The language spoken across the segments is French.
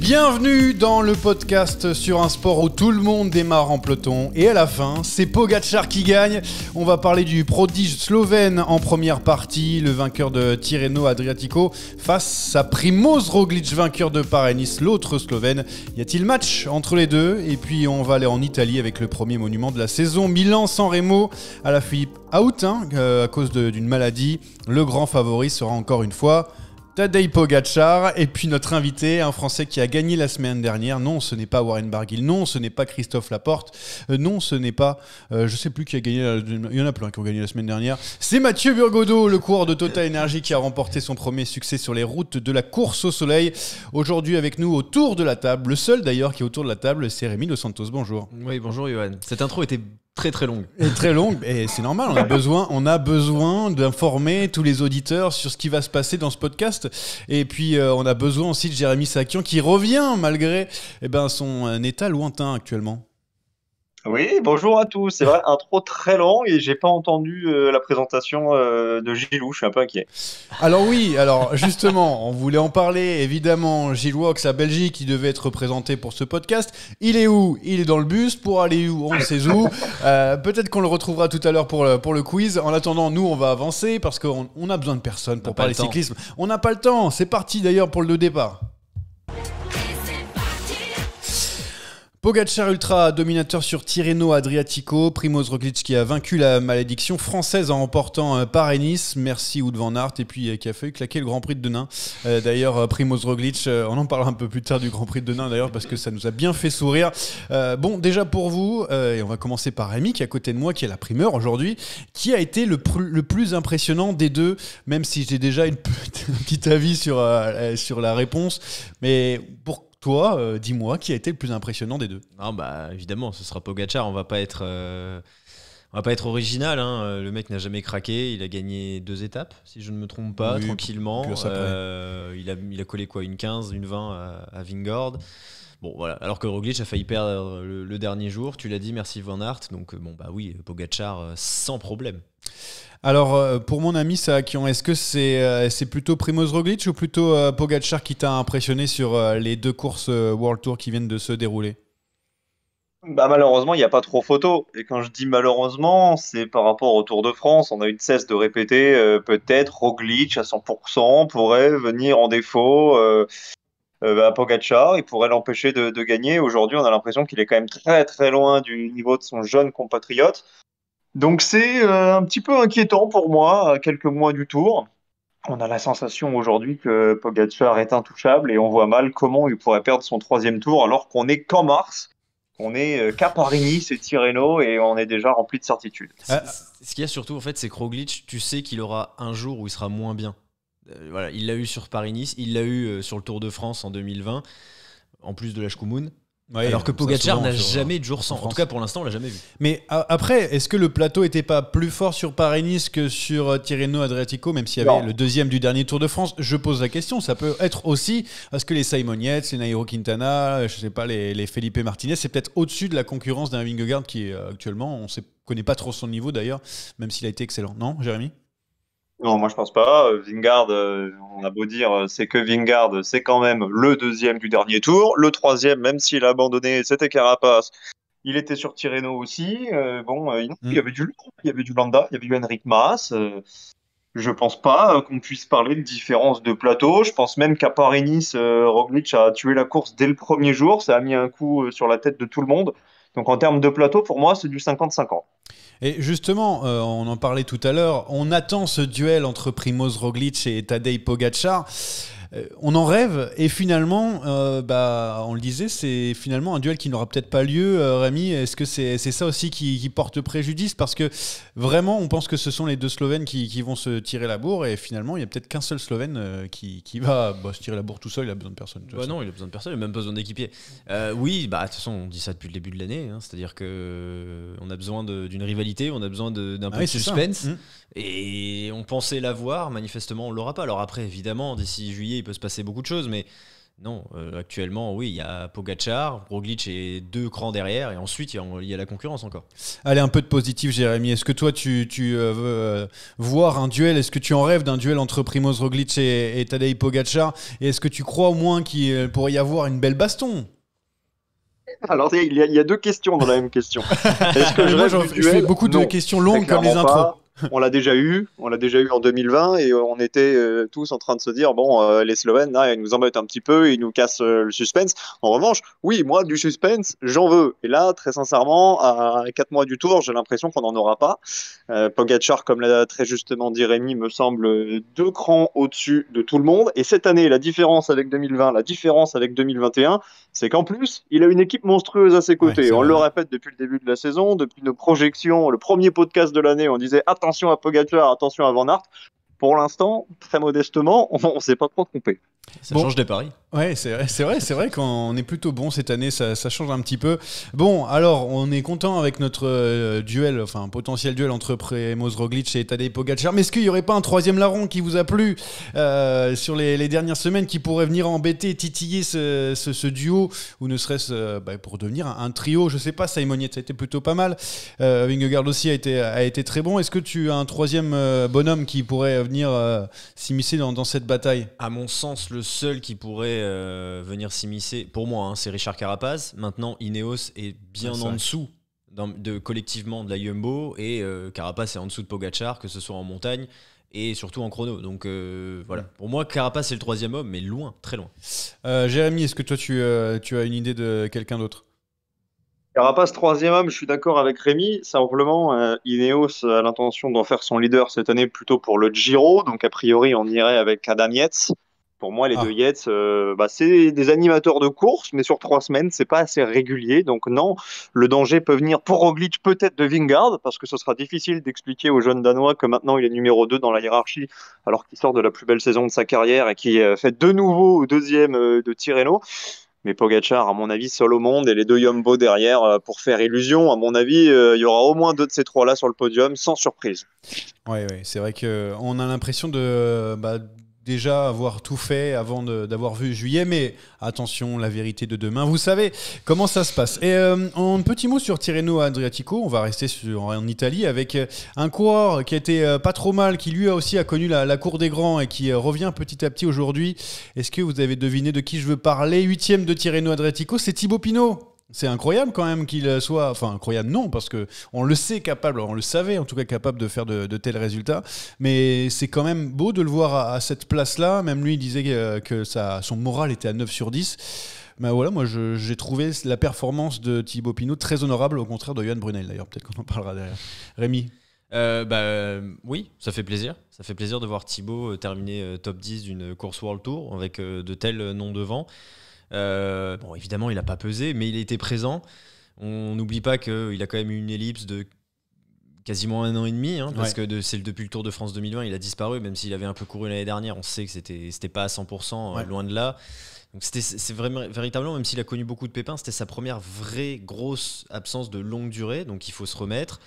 Bienvenue dans le podcast sur un sport où tout le monde démarre en peloton et à la fin, c'est Pogačar qui gagne. On va parler du prodige slovène en première partie, le vainqueur de Tirreno Adriatico face à Primož Roglič, vainqueur de Paris-Nice, l'autre slovène. Y a-t-il match entre les deux? Et puis on va aller en Italie avec le premier monument de la saison, Milan-San Remo, à la Philippe out à cause d'une maladie. Le grand favori sera encore une fois Tadej Pogačar, et puis notre invité, un Français qui a gagné la semaine dernière. Non, ce n'est pas Warren Barguil, non, ce n'est pas Christophe Laporte, non, ce n'est pas, je sais plus qui a gagné, il y en a plein qui ont gagné la semaine dernière. C'est Mathieu Burgodeau, le coureur de Total Energy qui a remporté son premier succès sur les routes de la course au soleil. Aujourd'hui avec nous autour de la table, le seul d'ailleurs qui est autour de la table, c'est Rémi Dos Santos, bonjour. Oui, bonjour Johan. Cette intro était très longue. Et très longue, et c'est normal, on a besoin d'informer tous les auditeurs sur ce qui va se passer dans ce podcast. Et puis on a besoin aussi de Jérémy Sakian qui revient malgré son état lointain actuellement. Oui, bonjour à tous. C'est vrai, intro très long et j'ai pas entendu la présentation de Gilou, je suis un peu inquiet. Alors justement, on voulait en parler, évidemment. Gilles Wax à Belgique, qui devait être représenté pour ce podcast. Il est où? Il est dans le bus. Pour aller où? On ne sait où. Peut-être qu'on le retrouvera tout à l'heure pour le quiz. En attendant, nous, on va avancer parce qu'on a besoin de personne pour parler cyclisme. On n'a pas le temps. C'est parti d'ailleurs pour le départ. Pogačar ultra dominateur sur Tirreno Adriatico, Primož Roglič qui a vaincu la malédiction française en remportant Paris-Nice, merci Wout van Aert, et puis qui a failli claquer le Grand Prix de Denain. D'ailleurs Primož Roglič, on en parlera un peu plus tard du Grand Prix de Denain d'ailleurs parce que ça nous a bien fait sourire. Bon, déjà pour vous, et on va commencer par Rémi qui est à côté de moi, qui est la primeur aujourd'hui, qui a été le plus impressionnant des deux, même si j'ai déjà un petit avis sur la réponse, mais pour toi, dis-moi, qui a été le plus impressionnant des deux? Non, évidemment, ce sera Pogačar. On va pas être original. Le mec n'a jamais craqué. Il a gagné 2 étapes, si je ne me trompe pas, oui, tranquillement. Il a collé quoi, une 15, une 20 à Vingegaard. Bon, voilà. Alors que Roglič a failli perdre le dernier jour. Tu l'as dit, merci Van Aert. Donc, oui, Pogačar sans problème. Alors, pour mon ami Sakian, est-ce que c'est plutôt Primož Roglič ou plutôt Pogačar qui t'a impressionné sur les 2 courses World Tour qui viennent de se dérouler? Malheureusement, il n'y a pas trop photo. Et quand je dis malheureusement, c'est par rapport au Tour de France. On a eu de cesse de répéter, peut-être Roglič à 100% pourrait venir en défaut à Pogačar. Il pourrait l'empêcher de gagner. Aujourd'hui, on a l'impression qu'il est quand même très loin du niveau de son jeune compatriote. Donc c'est un petit peu inquiétant pour moi, à quelques mois du Tour. On a la sensation aujourd'hui que Pogačar est intouchable et on voit mal comment il pourrait perdre son 3e tour alors qu'on est qu'en mars, qu'on est qu'à Paris-Nice et Tirreno et on est déjà rempli de certitudes. Ce qu'il y a surtout, en fait, c'est que Roglič, tu sais qu'il aura un jour où il sera moins bien. Voilà, il l'a eu sur Paris-Nice, il l'a eu sur le Tour de France en 2020, en plus de la Shkumun. Ouais, alors que Pogačar n'a jamais eu de jour sans. En tout cas, pour l'instant, on l'a jamais vu. Mais après, est-ce que le plateau était pas plus fort sur Paris-Nice que sur Tirreno Adriatico, même s'il y avait le 2e du dernier Tour de France? Je pose la question. Ça peut être aussi parce que les Simon Yates, les Nairo Quintana, je sais pas, les Felipe Martinez, c'est peut-être au-dessus de la concurrence d'un Vingegaard qui est actuellement, on connaît pas trop son niveau d'ailleurs, même s'il a été excellent. Non, Jérémy? Non, moi je pense pas. Vingegaard, on a beau dire, c'est que Vingegaard, c'est quand même le 2e du dernier tour. Le 3e, même s'il a abandonné, c'était Carapaz. Il était sur Tirreno aussi. Il y avait du Landa, il y avait du Enric Mas. Je pense pas qu'on puisse parler de différence de plateau. Je pense même qu'à Paris-Nice, Roglič a tué la course dès le premier jour. Ça a mis un coup sur la tête de tout le monde. Donc en termes de plateau, pour moi, c'est du 50-50. Et justement, on en parlait tout à l'heure, on attend ce duel entre Primož Roglič et Tadej Pogačar. On en rêve et finalement, on le disait, c'est finalement un duel qui n'aura peut-être pas lieu. Rémi, est-ce que c'est ça aussi qui porte préjudice? Parce que vraiment, on pense que ce sont les 2 Slovènes qui vont se tirer la bourre et finalement, il n'y a peut-être qu'un seul Slovène qui va se tirer la bourre tout seul, il a besoin de personne. Non, il a besoin de personne, il n'a même pas besoin d'équipier. Oui, de toute façon, on dit ça depuis le début de l'année, c'est-à-dire qu'on a besoin d'une rivalité, on a besoin d'un peu de suspense. Et on pensait l'avoir, manifestement on l'aura pas. Alors après, évidemment, d'ici juillet, il peut se passer beaucoup de choses, mais Non, actuellement, oui, il y a Pogacar, Roglic et 2 crans derrière, et ensuite il y a la concurrence encore. Allez, un peu de positif, Jérémy. Est-ce que toi, tu veux voir un duel? Est-ce que tu en rêves d'un duel entre Primož Roglic et Tadej Pogacar? Et est-ce que tu crois au moins qu'il pourrait y avoir une belle baston? Alors, il y a deux questions dans la même question. Est-ce que je Moi, rêve du je fais duel? beaucoup de Non, questions très longues comme les clairement intros. pas. On l'a déjà eu en 2020 et on était tous en train de se dire bon, les Slovènes là, ils nous embêtent un petit peu, ils nous cassent le suspense. En revanche, oui, moi du suspense, j'en veux. Et là, très sincèrement, à 4 mois du Tour, j'ai l'impression qu'on n'en aura pas. Pogacar, comme l'a très justement dit Rémi, me semble 2 crans au-dessus de tout le monde. Et cette année, la différence avec 2020, la différence avec 2021, c'est qu'en plus, il a une équipe monstrueuse à ses Ouais, côtés. c'est On vrai. le répète depuis le début de la saison, depuis nos projections, le premier podcast de l'année, on disait attention à Pogacar, attention à Van Aert. Pour l'instant, très modestement, on ne s'est pas trop trompé. Ça Bon. change des paris. Ouais, c'est vrai qu'on est plutôt bon cette année, ça change un petit peu. Bon, alors, on est content avec notre duel, enfin, potentiel duel entre Primož Roglic et Tadej Pogacar, mais est-ce qu'il n'y aurait pas un troisième larron qui vous a plu sur les dernières semaines, qui pourrait venir embêter, titiller ce duo, ou ne serait-ce pour devenir un trio? Je sais pas, Simon Yates a été plutôt pas mal, Vingegaard aussi a été très bon. Est-ce que tu as un troisième bonhomme qui pourrait venir s'immiscer dans cette bataille? À mon sens, le seul qui pourrait venir s'immiscer, pour moi, c'est Richard Carapaz. Maintenant, Ineos est bien en dessous collectivement de la Jumbo, et Carapaz est en dessous de Pogacar, que ce soit en montagne et surtout en chrono. Donc voilà, pour moi, Carapaz c'est le troisième homme, mais loin, très loin. Jérémy, est-ce que toi tu as une idée de quelqu'un d'autre? Carapaz, troisième homme, je suis d'accord avec Rémi. Simplement, Ineos a l'intention d'en faire son leader cette année plutôt pour le Giro. Donc, a priori, on irait avec Adam Yates. Pour moi, les deux Yates, c'est des animateurs de course, mais sur 3 semaines, c'est pas assez régulier. Donc non, le danger peut venir pour Roglic, peut-être de Vingegaard, parce que ce sera difficile d'expliquer aux jeunes Danois que maintenant il est numéro 2 dans la hiérarchie, alors qu'il sort de la plus belle saison de sa carrière et qui fait de nouveau deuxième de Tirreno. Mais Pogacar, à mon avis, seul au monde, et les deux Jumbo derrière pour faire illusion. À mon avis, il y aura au moins 2 de ces 3-là sur le podium, sans surprise. Ouais, c'est vrai qu'on a l'impression de déjà avoir tout fait avant d'avoir vu juillet, mais attention, la vérité de demain, vous savez comment ça se passe. Et un petit mot sur Tirreno Adriatico, on va rester en Italie avec un coureur qui a été pas trop mal, qui lui aussi a connu la cour des grands et qui revient petit à petit aujourd'hui. Est-ce que vous avez deviné de qui je veux parler? 8e de Tirreno Adriatico, c'est Thibaut Pinot. C'est incroyable quand même qu'il soit... Enfin, incroyable non, parce qu'on le sait capable, on le savait en tout cas capable de faire de tels résultats, mais c'est quand même beau de le voir à cette place-là. Même lui, il disait que son moral était à 9 sur 10. Mais voilà, moi j'ai trouvé la performance de Thibaut Pinot très honorable, au contraire de Johan Brunel d'ailleurs. Peut-être qu'on en parlera derrière. Rémi? Oui, ça fait plaisir. Ça fait plaisir de voir Thibaut terminer top 10 d'une course World Tour avec de tels noms devant. Bon, évidemment, il n'a pas pesé, mais il était présent. On n'oublie pas qu'il a quand même eu une ellipse de quasiment 1 an et demi, parce que depuis le Tour de France 2020, il a disparu, même s'il avait un peu couru l'année dernière. On sait que c'était pas à 100%, loin de là. Donc c'est vraiment, véritablement, même s'il a connu beaucoup de pépins, c'était sa première vraie grosse absence de longue durée, donc il faut se remettre.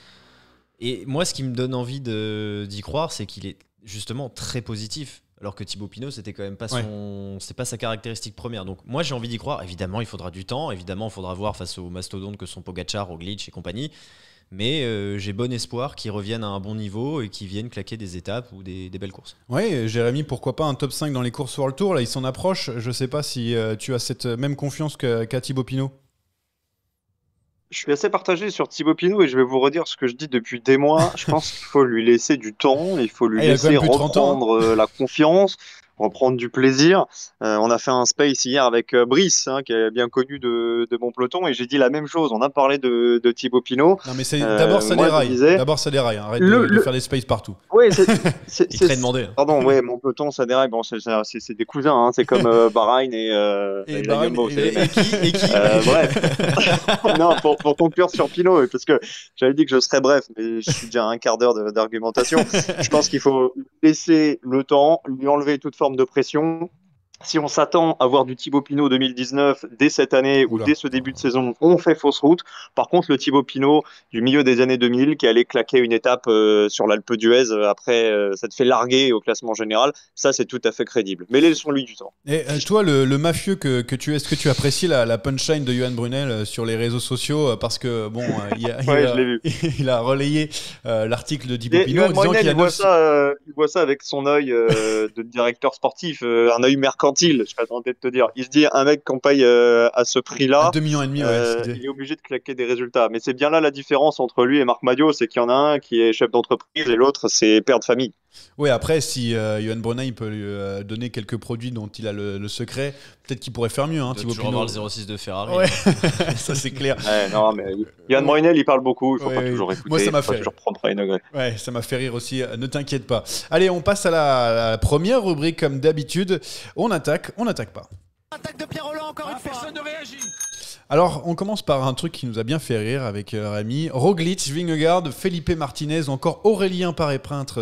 Et moi, ce qui me donne envie d'y croire, c'est qu'il est justement très positif. Alors que Thibaut Pinot, c'était quand même pas c'est pas sa caractéristique première. Donc moi, j'ai envie d'y croire. Évidemment, il faudra du temps. Évidemment, il faudra voir face aux mastodontes que sont Pogacar, Roglic et compagnie. Mais j'ai bon espoir qu'ils reviennent à un bon niveau et qu'ils viennent claquer des étapes ou des belles courses. Oui, Jérémy, pourquoi pas un top 5 dans les courses World Tour? Là, il s'en approche. Je sais pas si tu as cette même confiance qu'à Thibaut Pinot. Je suis assez partagé sur Thibaut Pinot et je vais vous redire ce que je dis depuis des mois. Je pense qu'il faut lui laisser du temps, il faut lui laisser reprendre la confiance, reprendre du plaisir. On a fait un space hier avec Brice, qui est bien connu de mon peloton, et j'ai dit la même chose. On a parlé de Thibaut Pinot. Non, mais d'abord ça déraille. D'abord ça déraille. Arrête de faire des spaces partout. Oui, c'est très demandé. Pardon, ouais, mon peloton ça déraille. Bon, c'est des cousins, c'est comme Bahreïn et la Jumbo. Et qui Bref. Non, pour conclure sur Pinot, parce que j'avais dit que je serais bref, mais je suis déjà à un quart d'heure d'argumentation. Je pense qu'il faut laisser le temps, lui enlever toute forme de pression. Si on s'attend à voir du Thibaut Pinot 2019 dès cette année ou dès ce début de saison, on fait fausse route. Par contre, le Thibaut Pinot du milieu des années 2000 qui allait claquer une étape sur l'Alpe d'Huez après ça te fait larguer au classement général, ça c'est tout à fait crédible. Mais laissons-lui du temps. Et toi, le mafieux que tu es, est-ce que tu apprécies la punchline de Johan Brunel sur les réseaux sociaux parce que bon, je l'ai vu. Il a relayé l'article de Thibaut Pinot Johan en disant Brunel, qu'il a il voit ça avec son œil de directeur sportif, un œil mercantile. Je serais tenté de te dire. Il se dit un mec qu'on paye à ce prix-là, 2,5 millions, il est obligé de claquer des résultats. Mais c'est bien là la différence entre lui et Marc Madiot, c'est qu'il y en a un qui est chef d'entreprise et l'autre c'est père de famille. Oui, après, si Johan Brunel peut lui donner quelques produits dont il a le secret, peut-être qu'il pourrait faire mieux. Hein, il doit toujours avoir le 06 de Ferrari. Ouais. Ça c'est clair. Non, mais Johan Brunel, il parle beaucoup, il faut pas toujours écouter. Moi, ça m'a fait toujours prendre à une degré. Ouais, ça m'a fait rire aussi. Ne t'inquiète pas. Allez, on passe à la première rubrique comme d'habitude. On attaque pas. Attaque de Pierre Rolland encore une fois. Personne ne réagit. Alors, on commence par un truc qui nous a bien fait rire avec Rémi. Roglic, Vingegaard, Felipe Martinez, encore Aurélien Paré-Pinte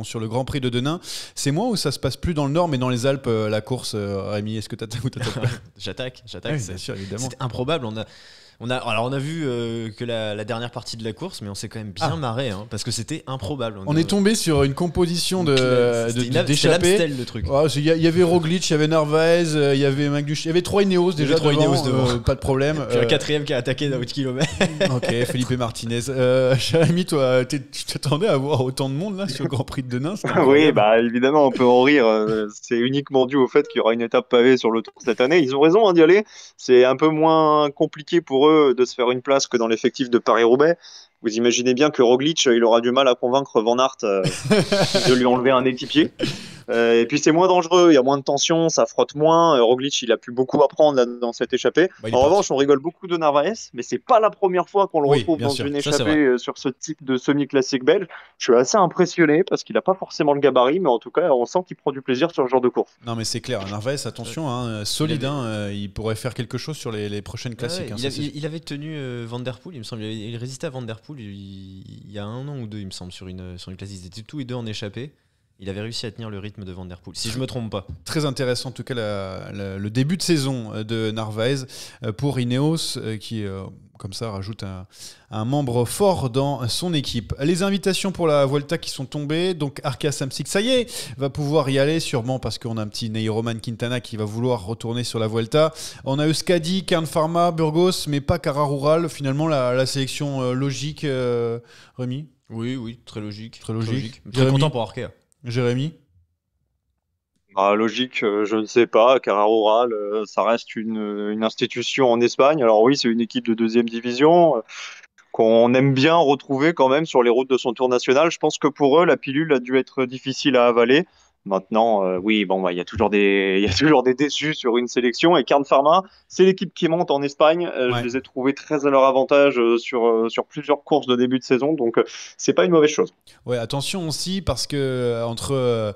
sur le Grand Prix de Denain. C'est moi ou ça se passe plus dans le Nord mais dans les Alpes la course, Rémi? Est-ce que t'attaques ou t'attaques pas? J'attaque. Oui, bien sûr, évidemment. C'était improbable. On a vu que la dernière partie de la course, mais on s'est quand même bien marré, hein, parce que c'était improbable. On est tombé sur une composition d'échappées. C'était le truc. Il y avait Roglic, il y avait Narvaez, il y avait Magdush, il y avait 3 Ineos déjà devant. Pas de problème. Puis un quatrième qui a attaqué d'un autre kilomètre. Ok, Felipe Martinez. Jérémy, toi, tu t'attendais à voir autant de monde là sur le Grand Prix de Denain? Oui, bah évidemment, on peut en rire. C'est uniquement dû au fait qu'il y aura une étape pavée sur le Tour cette année. Ils ont raison d'y aller. C'est un peu moins compliqué pour eux de se faire une place que dans l'effectif de Paris-Roubaix. Vous imaginez bien que Roglic, il aura du mal à convaincre Van Aert de lui enlever un équipier. Et puis c'est moins dangereux, il y a moins de tension, ça frotte moins. Roglic, il a pu beaucoup apprendre là, dans cette échappée. En revanche, on rigole beaucoup de Narvaez, mais c'est pas la première fois qu'on le retrouve dans une échappée sur ce type de semi-classique belge. Je suis assez impressionné parce qu'il n'a pas forcément le gabarit, mais en tout cas, on sent qu'il prend du plaisir sur ce genre de course. Non, mais c'est clair, Narvaez, attention, solide, il pourrait faire quelque chose sur les prochaines classiques. Il avait tenu Van Der Poel, il me semble, il résistait à Van Der Poel il y a 1 an ou 2, il me semble, sur une classe. Ils étaient tous les deux en échappée. Il avait réussi à tenir le rythme de Van Der Poel, si je ne me trompe pas. Très intéressant en tout cas le début de saison de Narvaez pour Ineos qui comme ça rajoute un membre fort dans son équipe. Les invitations pour la Vuelta qui sont tombées, donc Arca Samsic, ça y est, va pouvoir y aller sûrement parce qu'on a un petit Roman Quintana qui va vouloir retourner sur la Vuelta. On a Euskadi, Kern Pharma, Burgos, mais pas Cara Rural. Finalement la sélection logique, Rémi? Oui, très logique. Très logique. Très content pour Arkea. Jérémy? Logique, je ne sais pas. Cara Rural, ça reste une institution en Espagne. Alors oui, c'est une équipe de 2e division qu'on aime bien retrouver quand même sur les routes de son tour national. Je pense que pour eux, la pilule a dû être difficile à avaler. Maintenant, oui, il y a toujours des déçus sur une sélection. Et Kern Pharma, c'est l'équipe qui monte en Espagne. Je les ai trouvés très à leur avantage sur plusieurs courses de début de saison. Donc, c'est pas une mauvaise chose. Ouais, attention aussi parce que entre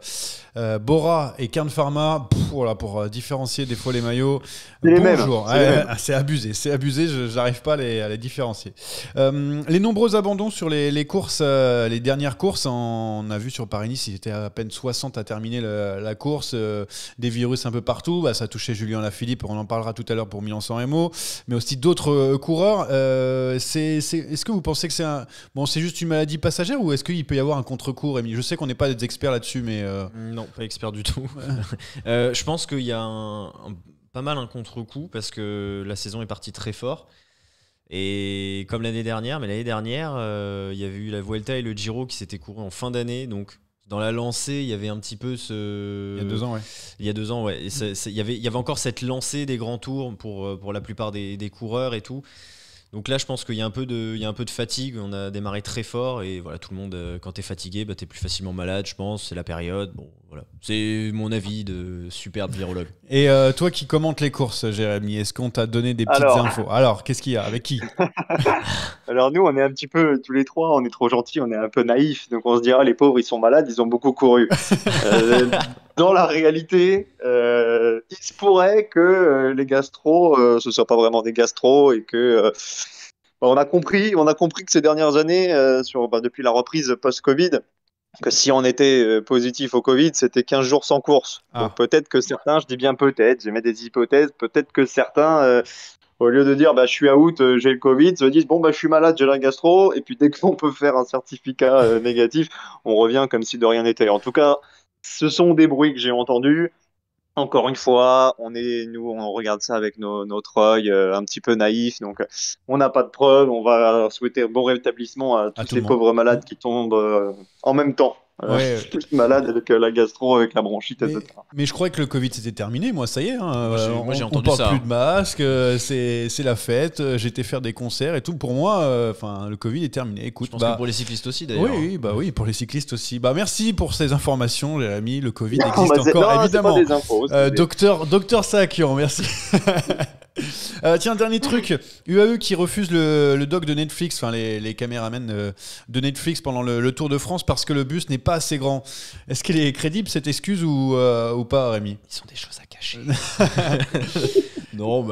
Bora et Kern Pharma, pour différencier des fois les maillots, bonjour. C'est abusé, je n'arrive pas à les différencier. Les nombreux abandons sur les courses, les dernières courses, on a vu sur Paris-Nice, il était à peine 60 à terminer la course, des virus un peu partout, ça touchait Julien Lafilippe, on en parlera tout à l'heure pour Milan-San Remo, mais aussi d'autres coureurs. Est-ce que vous pensez que c'est juste une maladie passagère ou est-ce qu'il peut y avoir un contre-coup, Rémi? Je sais qu'on n'est pas des experts là-dessus, mais... Non, pas expert du tout. Je pense qu'il y a pas mal un contre-coup parce que la saison est partie très fort. Et comme l'année dernière, il y avait eu la Vuelta et le Giro qui s'étaient courus en fin d'année, donc dans la lancée, il y avait un petit peu Il y a 2 ans, ouais. Il y a 2 ans, ouais. Il y avait encore cette lancée des grands tours pour la plupart des coureurs et tout. Donc là, je pense qu'il y a un peu de fatigue. On a démarré très fort et voilà, tout le monde, quand t'es fatigué, t'es plus facilement malade, je pense. C'est la période. Bon, voilà. C'est mon avis de superbe virologue. Et toi qui commentes les courses, Jérémy, est-ce qu'on t'a donné des petites infos? Alors, qu'est-ce qu'il y a? Avec qui? Alors nous, on est un petit peu, tous les trois, on est trop gentils, on est un peu naïfs. Donc on se dira, les pauvres, ils sont malades, ils ont beaucoup couru. Dans la réalité, il se pourrait que les gastros, ce ne soient pas vraiment des gastros et que on a compris que ces dernières années, depuis la reprise post-Covid, que si on était positif au Covid, c'était 15 jours sans course. Donc peut-être que certains, je dis bien peut-être, je mets des hypothèses, peut-être que certains, au lieu de dire je suis out, j'ai le Covid, se disent je suis malade, j'ai la gastro, et puis dès qu'on peut faire un certificat négatif, on revient comme si de rien n'était. En tout cas, ce sont des bruits que j'ai entendus. Encore une fois, nous, on regarde ça avec notre œil un petit peu naïf, donc on n'a pas de preuves. On va souhaiter un bon rétablissement à tous ces pauvres malades qui tombent en même temps. Ouais. Malade avec la gastro, avec la bronchite, etc. Mais je croyais que le Covid c'était terminé, moi ça y est. Moi, j'ai entendu on porte ça. plus de masque, c'est la fête. J'étais faire des concerts et tout. Pour moi, le Covid est terminé. Écoute, je pense que pour les cyclistes aussi d'ailleurs. Oui, pour les cyclistes aussi. Merci pour ces informations, Jérémy. Le Covid existe encore, évidemment. C'est pas des infos, Docteur Sakian, merci. Tiens, dernier truc, UAE qui refuse le doc de Netflix, enfin les caméramens de Netflix pendant le Tour de France parce que le bus n'est pas assez grand. Est-ce qu'elle est crédible cette excuse ou pas, Rémi? Ils ont des choses à cacher. Non,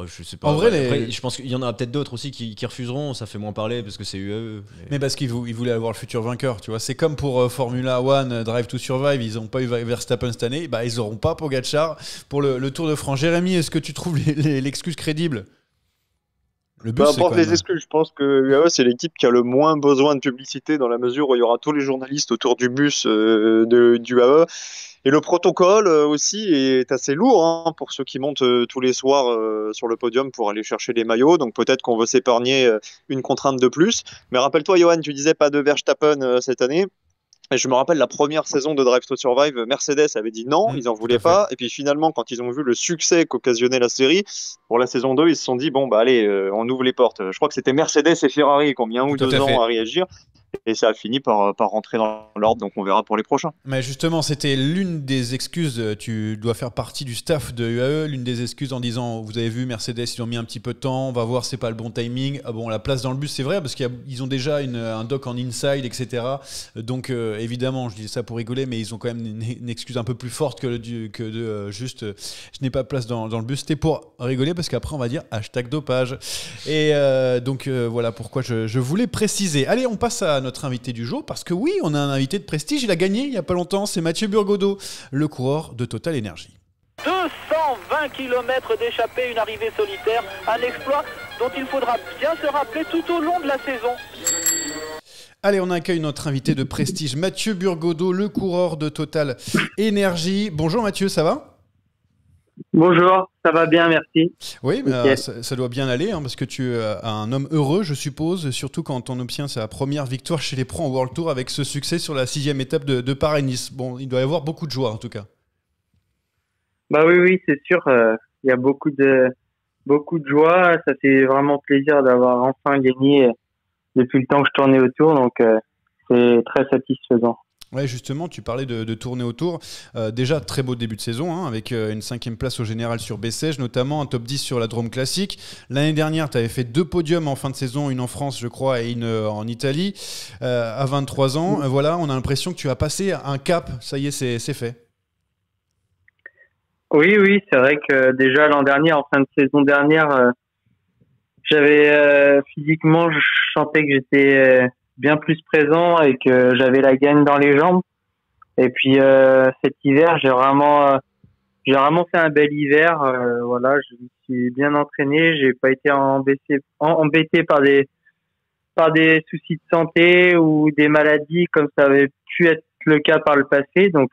je sais pas. En vrai, après, je pense qu'il y en aura peut-être d'autres aussi qui refuseront. Ça fait moins parler parce que c'est UAE. Mais parce qu'ils voulaient avoir le futur vainqueur, tu vois. C'est comme pour Formula One, Drive to Survive. Ils n'ont pas eu Verstappen cette année. Ils n'auront pas Pogacar pour le Tour de France. Jérémy, est-ce que tu trouves l'excuse crédible? Le bus, les excuses, je pense que UAE c'est l'équipe qui a le moins besoin de publicité dans la mesure où il y aura tous les journalistes autour du bus du UAE. Et le protocole aussi est assez lourd pour ceux qui montent tous les soirs sur le podium pour aller chercher les maillots. Donc peut-être qu'on veut s'épargner une contrainte de plus. Mais rappelle-toi, Johan, tu disais pas de Verstappen cette année. Et je me rappelle la première saison de Drive to Survive, Mercedes avait dit non, ils n'en voulaient pas. Et puis finalement, quand ils ont vu le succès qu'occasionnait la série, pour la saison 2, ils se sont dit allez, on ouvre les portes. Je crois que c'était Mercedes et Ferrari qui ont mis 1 ou 2 ans à réagir. Et ça a fini par rentrer dans l'ordre, donc on verra pour les prochains. Mais justement, c'était l'une des excuses, tu dois faire partie du staff de UAE, l'une des excuses en disant, vous avez vu, Mercedes, ils ont mis un petit peu de temps, on va voir, c'est pas le bon timing. La place dans le bus, c'est vrai, parce qu'ils ont déjà un dock en inside, etc. Donc évidemment, je dis ça pour rigoler, mais ils ont quand même une excuse un peu plus forte que de juste, je n'ai pas de place dans le bus. C'était pour rigoler, parce qu'après, on va dire #dopage. Et donc voilà pourquoi je voulais préciser. Allez, on passe à notre invité du jour, parce que oui, on a un invité de prestige, il a gagné il n'y a pas longtemps, c'est Mathieu Burgodeau, le coureur de Total Energy. 220 km d'échappée, une arrivée solitaire, un exploit dont il faudra bien se rappeler tout au long de la saison. Allez, on accueille notre invité de prestige, Mathieu Burgodeau, le coureur de Total Energy. Bonjour Mathieu, ça va ? Bonjour, ça va bien, merci. Oui, ça doit bien aller, parce que tu es un homme heureux, je suppose, surtout quand on obtient sa première victoire chez les pros en World Tour avec ce succès sur la 6e étape de Paris-Nice. Bon, il doit y avoir beaucoup de joie en tout cas. Oui, c'est sûr, il y a beaucoup de joie, ça fait vraiment plaisir d'avoir enfin gagné depuis le temps que je tournais autour, donc c'est très satisfaisant. Ouais, justement, tu parlais de tourner autour. Déjà, très beau début de saison, avec une 5e place au général sur Bessèges, notamment un top 10 sur la Drôme Classique. L'année dernière, tu avais fait 2 podiums en fin de saison, une en France, je crois, et une en Italie, à 23 ans. Voilà, on a l'impression que tu as passé un cap. Ça y est, c'est fait. Oui, c'est vrai que déjà l'an dernier, en fin de saison dernière, j'avais physiquement, je sentais que j'étais bien plus présent et que j'avais la gagne dans les jambes. Et puis cet hiver, j'ai vraiment fait un bel hiver. Voilà, je me suis bien entraîné. J'ai pas été embêté par des soucis de santé ou des maladies comme ça avait pu être le cas par le passé. Donc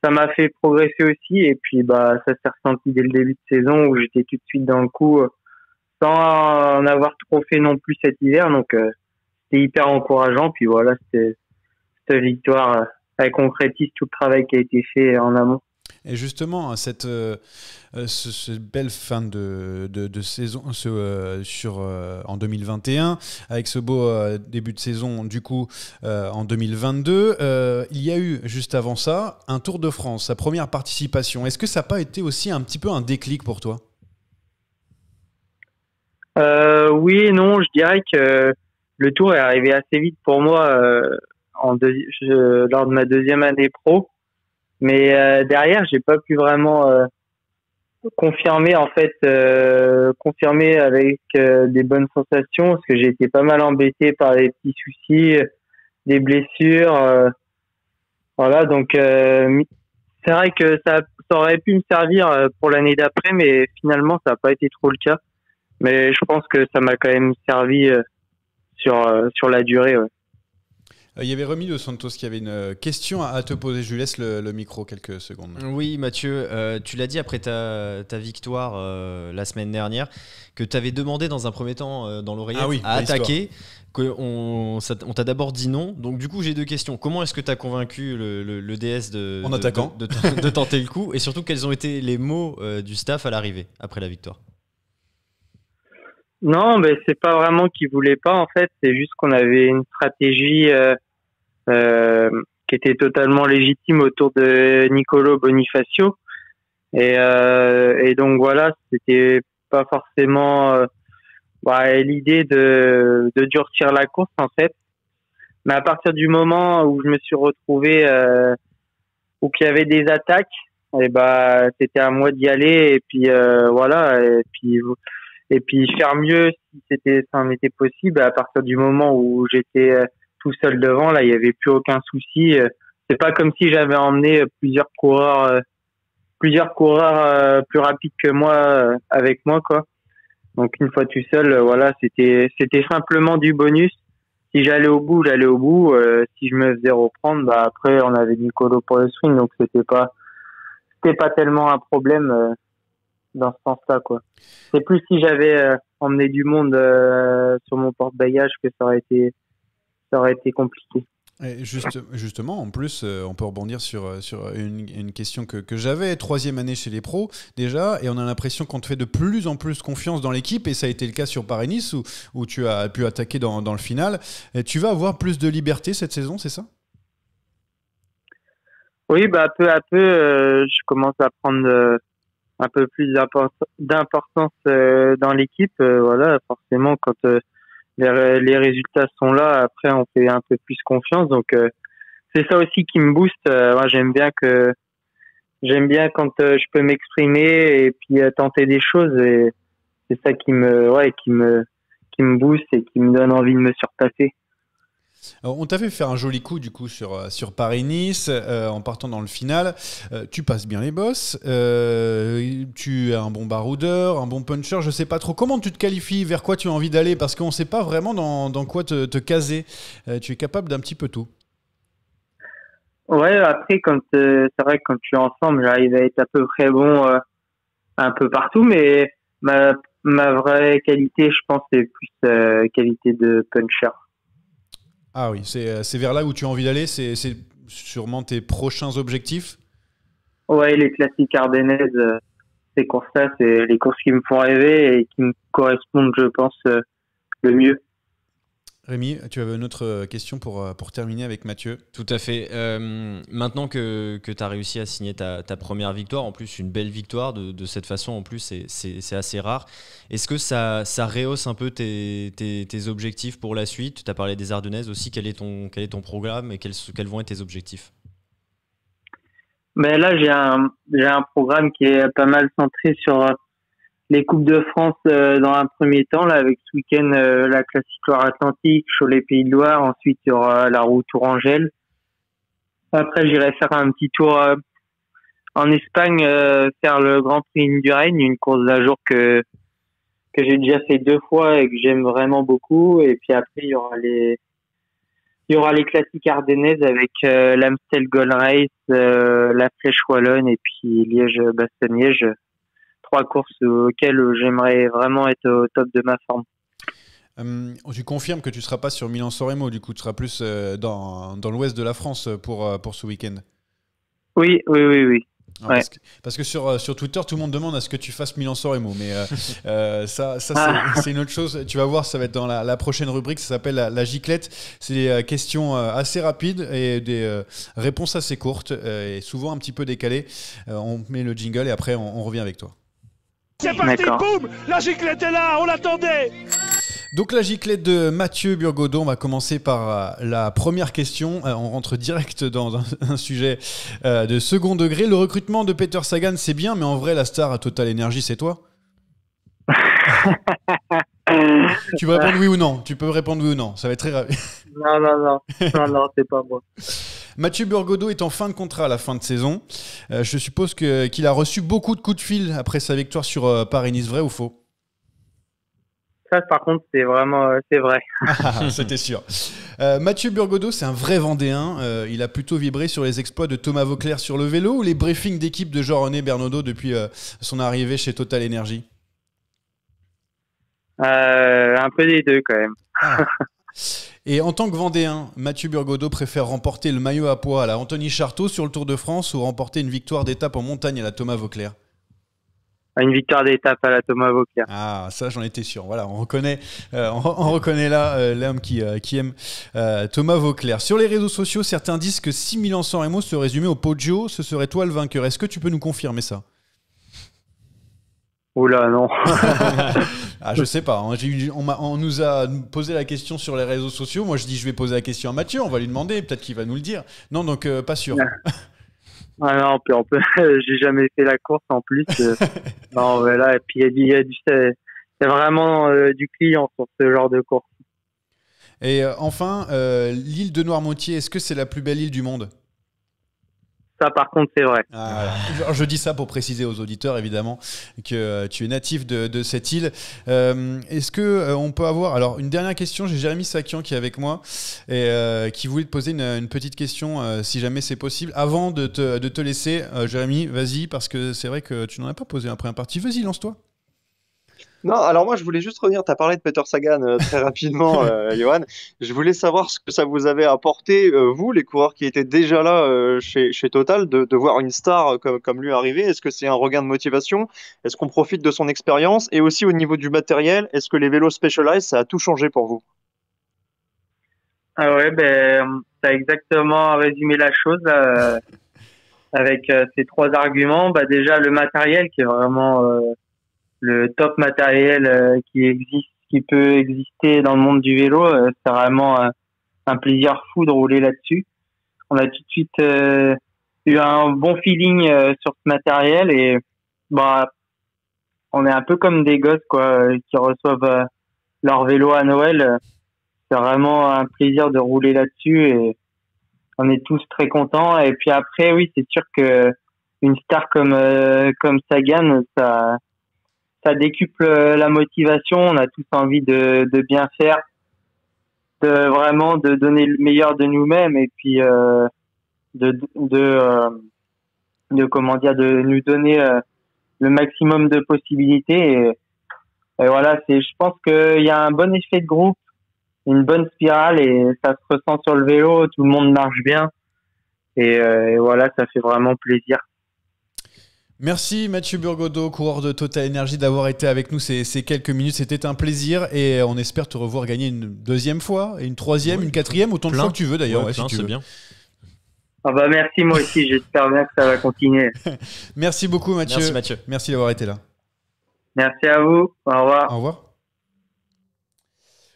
ça m'a fait progresser aussi. Et puis ça s'est ressenti dès le début de saison où j'étais tout de suite dans le coup, sans en avoir trop fait non plus cet hiver. Donc c'était hyper encourageant. Puis voilà, cette victoire, elle concrétise tout le travail qui a été fait en amont. Et justement, cette belle fin de saison en 2021, avec ce beau début de saison du coup en 2022, il y a eu juste avant ça un Tour de France, sa première participation. Est-ce que ça n'a pas été aussi un petit peu un déclic pour toi ? Oui et non, je dirais que le Tour est arrivé assez vite pour moi lors de ma 2e année pro. Mais derrière, j'ai pas pu vraiment confirmer avec des bonnes sensations parce que j'ai été pas mal embêté par les petits soucis, des blessures. Voilà, donc c'est vrai que ça aurait pu me servir pour l'année d'après, mais finalement ça n'a pas été trop le cas. Mais je pense que ça m'a quand même servi sur la durée. Ouais. Il y avait Rémi Dos Santos qui avait une question à te poser. Je lui laisse le micro quelques secondes. Oui, Mathieu, tu l'as dit après ta victoire la semaine dernière, que tu avais demandé dans un premier temps dans l'oreillette à attaquer, qu'on t'a d'abord dit non. Donc du coup, j'ai deux questions. Comment est-ce que tu as convaincu le DS de tenter le coup? Et surtout, quels ont été les mots du staff à l'arrivée, après la victoire? Non, mais c'est pas vraiment qu'ils voulaient pas, en fait. C'est juste qu'on avait une stratégie qui était totalement légitime autour de Nicolo Bonifacio. Et donc voilà, c'était pas forcément l'idée de durcir la course, en fait. Mais à partir du moment où je me suis retrouvé où qu'il y avait des attaques, et c'était à moi d'y aller, et puis voilà, et puis faire mieux si ça en était possible. À partir du moment où j'étais tout seul devant, là, il y avait plus aucun souci. C'est pas comme si j'avais emmené plusieurs coureurs plus rapides que moi avec moi, quoi. Donc une fois tout seul, voilà, c'était simplement du bonus. Si j'allais au bout, j'allais au bout. Si je me faisais reprendre, après on avait Nicolo pour le swing, donc c'était pas tellement un problème dans ce sens-là, quoi. C'est plus si j'avais emmené du monde sur mon porte-bagages que ça aurait été compliqué. Et justement, en plus, on peut rebondir sur une question que j'avais. 3e année chez les pros, déjà, et on a l'impression qu'on te fait de plus en plus confiance dans l'équipe, et ça a été le cas sur Paris-Nice, où tu as pu attaquer dans le final. Et tu vas avoir plus de liberté cette saison, c'est ça? Oui, peu à peu, je commence à prendre un peu plus d'importance dans l'équipe. Voilà, forcément, quand les résultats sont là, après on fait un peu plus confiance. Donc c'est ça aussi qui me booste. Moi, j'aime bien quand je peux m'exprimer et puis tenter des choses. Et c'est ça qui me booste et qui me donne envie de me surpasser. Alors, on t'a fait faire un joli coup du coup sur Paris-Nice en partant dans le final. Tu passes bien les bosses, tu es un bon baroudeur, un bon puncher. Je sais pas trop comment tu te qualifies, vers quoi tu as envie d'aller, parce qu'on sait pas vraiment dans quoi te caser. Tu es capable d'un petit peu tout. Ouais, après c'est vrai que quand tu es ensemble, j'arrive à être à peu près bon un peu partout, mais ma vraie qualité, je pense, c'est plus qualité de puncher. Ah oui, c'est vers là où tu as envie d'aller, c'est sûrement tes prochains objectifs? Ouais, les classiques ardennaises, ces courses-là, c'est les courses qui me font rêver et qui me correspondent, je pense, le mieux. Rémi, tu avais une autre question pour terminer avec Mathieu. Tout à fait. Maintenant que tu as réussi à signer ta première victoire, en plus une belle victoire de cette façon, en plus c'est assez rare. Est-ce que ça rehausse un peu tes objectifs pour la suite? Tu as parlé des Ardennaises aussi. Quel est ton programme et quels vont être tes objectifs? Là, j'ai un programme qui est pas mal centré sur les Coupes de France dans un premier temps, là, avec ce week-end la Classique Loire-Atlantique, Cholet-Pays de Loire. Ensuite, il y aura la Roue Tourangelle. Après, j'irai faire un petit tour en Espagne, faire le Grand Prix Indurain, une course d'un jour que j'ai déjà fait 2 fois et que j'aime vraiment beaucoup. Et puis après, il y aura les classiques ardennaises avec l'Amstel Gold Race, la Flèche Wallonne et puis Liège-Bastogne-Liège. 3 courses auxquelles j'aimerais vraiment être au top de ma forme. Tu confirmes que tu ne seras pas sur Milan-San Remo, du coup tu seras plus dans l'ouest de la France pour ce week-end? Oui. Ah, ouais. Parce que sur Twitter, tout le monde demande à ce que tu fasses Milan-San Remo, mais ça c'est une autre chose. Tu vas voir, ça va être dans la prochaine rubrique, ça s'appelle la giclette. C'est des questions assez rapides et des réponses assez courtes et souvent un petit peu décalées. On met le jingle et après on revient avec toi. C'est parti, boum, la giclette est là, on l'attendait. Donc la giclette de Mathieu Burgodeau, on va commencer par la première question. On rentre direct dans un sujet de second degré. Le recrutement de Peter Sagan, c'est bien, mais en vrai, la star à Total Energy, c'est toi? Tu peux répondre oui ou non. Tu peux répondre oui ou non. Ça va être très rapide. Non, c'est pas moi. Mathieu Burgodeau est en fin de contrat à la fin de saison. Je suppose qu'il a reçu beaucoup de coups de fil après sa victoire sur Paris-Nice, vrai ou faux? Ça, par contre, c'est vrai. C'était sûr. Mathieu Burgodeau, c'est un vrai Vendéen. Il a plutôt vibré sur les exploits de Thomas Vauclair sur le vélo ou les briefings d'équipe de Jean-René Bernaudot depuis son arrivée chez Total Energy? Un peu des deux, quand même. Et en tant que Vendéen, Mathieu Burgodeau préfère remporter le maillot à pois à la Anthony Charteau sur le Tour de France ou remporter une victoire d'étape en montagne à la Thomas Vauclair? Une victoire d'étape à la Thomas Vauclair. Ah, ça j'en étais sûr. Voilà, on reconnaît là l'homme qui aime Thomas Vauclair. Sur les réseaux sociaux, certains disent que si Milan-San Remo se résumait au Poggio, ce serait toi le vainqueur. Est-ce que tu peux nous confirmer ça? Oula, non. Je sais pas. Hein. On nous a posé la question sur les réseaux sociaux. Moi, je dis je vais poser la question à Mathieu. On va lui demander. Peut-être qu'il va nous le dire. Non, donc pas sûr. Ah non, puis j'ai jamais fait la course en plus. Non, voilà. Et puis c'est vraiment du client sur ce genre de course. Et enfin, l'île de Noirmoutier, est-ce que c'est la plus belle île du monde? Ça, par contre, c'est vrai. Je dis ça pour préciser aux auditeurs, évidemment, que tu es natif de cette île. Est-ce que on peut avoir... Alors, une dernière question. J'ai Jérémy Sakian qui est avec moi et qui voulait te poser une petite question, si jamais c'est possible. Avant de te laisser, Jérémy, vas-y, parce que c'est vrai que tu n'en as pas posé après un parti. Vas-y, lance-toi. Non, alors moi je voulais juste revenir, tu as parlé de Peter Sagan très rapidement, Johan. Je voulais savoir ce que ça vous avait apporté, vous, les coureurs qui étaient déjà là chez Total, de voir une star comme lui arriver. Est-ce que c'est un regain de motivation? Est-ce qu'on profite de son expérience? Et aussi au niveau du matériel, est-ce que les vélos Specialized, ça a tout changé pour vous? Ah ouais, tu as exactement résumé la chose avec ces trois arguments. Déjà, le matériel qui est vraiment... le top matériel qui peut exister dans le monde du vélo, c'est vraiment un plaisir fou de rouler là-dessus. On a tout de suite eu un bon feeling sur ce matériel et on est un peu comme des gosses qui reçoivent leur vélo à Noël. C'est vraiment un plaisir de rouler là-dessus et on est tous très contents. Et puis après, oui, c'est sûr que une star comme Sagan, ça décuple la motivation. On a tous envie de bien faire, de donner le meilleur de nous-mêmes et puis de nous donner le maximum de possibilités. Et voilà, je pense qu'il y a un bon effet de groupe, une bonne spirale et ça se ressent sur le vélo. Tout le monde marche bien et voilà, ça fait vraiment plaisir. Merci Mathieu Burgodeau, coureur de Total Energy, d'avoir été avec nous ces quelques minutes. C'était un plaisir et on espère te revoir gagner une deuxième fois, une troisième, une quatrième, autant de fois que tu veux d'ailleurs. Si tu veux. Bien. Merci, moi aussi, j'espère bien que ça va continuer. Merci beaucoup Mathieu. Merci Mathieu. Merci d'avoir été là. Merci à vous, au revoir. Au revoir.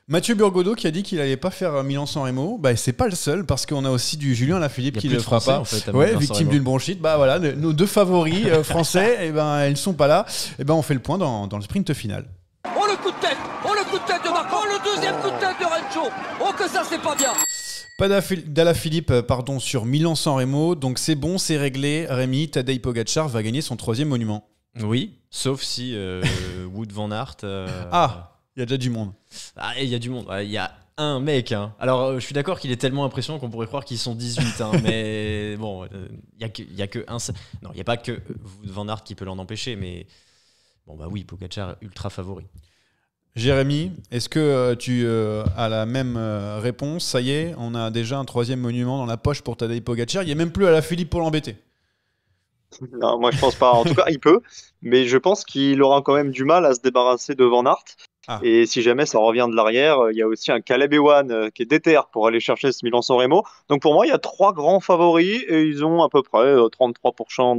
Mathieu Burgodeau qui a dit qu'il n'allait pas faire Milan-San Remo, c'est pas le seul parce qu'on a aussi du Julien Alaphilippe qui ne le fera pas. En fait, victime d'une bronchite. Voilà, nos deux favoris français, ils ne sont pas là. On fait le point dans le sprint final. Oh le coup de tête de Marco, le deuxième coup de tête de Rencho. Oh que ça c'est pas bien. Pas d'Alaphilippe, sur Milan-San Remo, donc c'est bon, c'est réglé. Rémi, Tadej Pogačar va gagner son 3e monument. Oui, sauf si Wout van Aert... il y a déjà du monde. Il y a du monde. Il y a un mec. Hein. Alors, je suis d'accord qu'il est tellement impressionnant qu'on pourrait croire qu'ils sont 18. Mais bon, il y a que un seul. Non, il n'y a pas que Van Aert qui peut l'en empêcher. Mais oui, Pogačar ultra favori. Jérémy, est-ce que tu as la même réponse? Ça y est, on a déjà un 3e monument dans la poche pour Tadej Pogačar. Il n'y a même plus Alaphilippe pour l'embêter. Non, moi je pense pas. En tout cas, il peut, mais je pense qu'il aura quand même du mal à se débarrasser de Van Aert. Et si jamais ça revient de l'arrière, il y a aussi un Caleb Ewan qui est déter pour aller chercher ce Milan-San Remo. Donc pour moi, il y a 3 grands favoris et ils ont à peu près 33%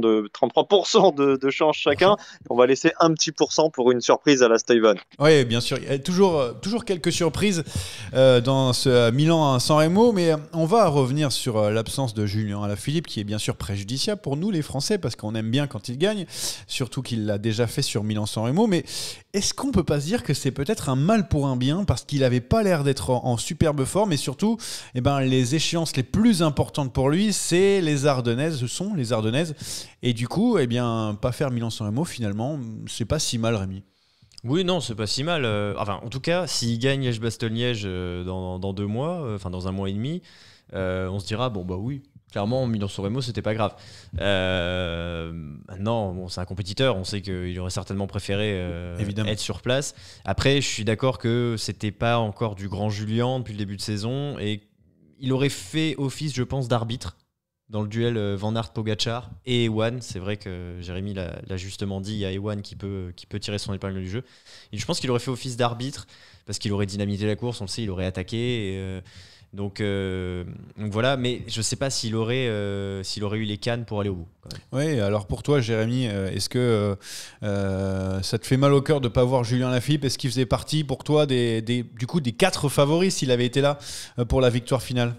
de chance chacun. On va laisser un petit pourcent pour une surprise à la Stuyven. Oui, bien sûr. Il y a toujours quelques surprises dans ce Milan-San Remo, mais on va revenir sur l'absence de Julien Alaphilippe qui est bien sûr préjudiciable pour nous les Français parce qu'on aime bien quand il gagne, surtout qu'il l'a déjà fait sur Milan-San Remo. Mais est-ce qu'on peut pas se dire que c'est peut-être un mal pour un bien parce qu'il n'avait pas l'air d'être en superbe forme et surtout, les échéances les plus importantes pour lui, c'est les Ardennaises, et du coup, pas faire Milan-San Remo finalement, c'est pas si mal, Rémi. Oui, non, c'est pas si mal. En tout cas, s'il gagne Liège-Bastogne-Liège dans 2 mois, dans 1 mois et demi, on se dira, oui, clairement, Milan-San Remo, c'était pas grave. Maintenant, c'est un compétiteur, on sait qu'il aurait certainement préféré être sur place. Après, je suis d'accord que c'était pas encore du grand Julien depuis le début de saison, et il aurait fait office, je pense, d'arbitre dans le duel Van Aert-Pogačar et Ewan. C'est vrai que Jérémy l'a justement dit, il y a Ewan qui peut tirer son épingle du jeu. Et je pense qu'il aurait fait office d'arbitre parce qu'il aurait dynamité la course, on le sait, il aurait attaqué. Donc voilà, mais je ne sais pas s'il aurait eu les cannes pour aller au bout. Oui, alors pour toi, Jérémy, est-ce que ça te fait mal au cœur de ne pas voir Julien Lafilippe ? Est-ce qu'il faisait partie pour toi des 4 favoris s'il avait été là pour la victoire finale ?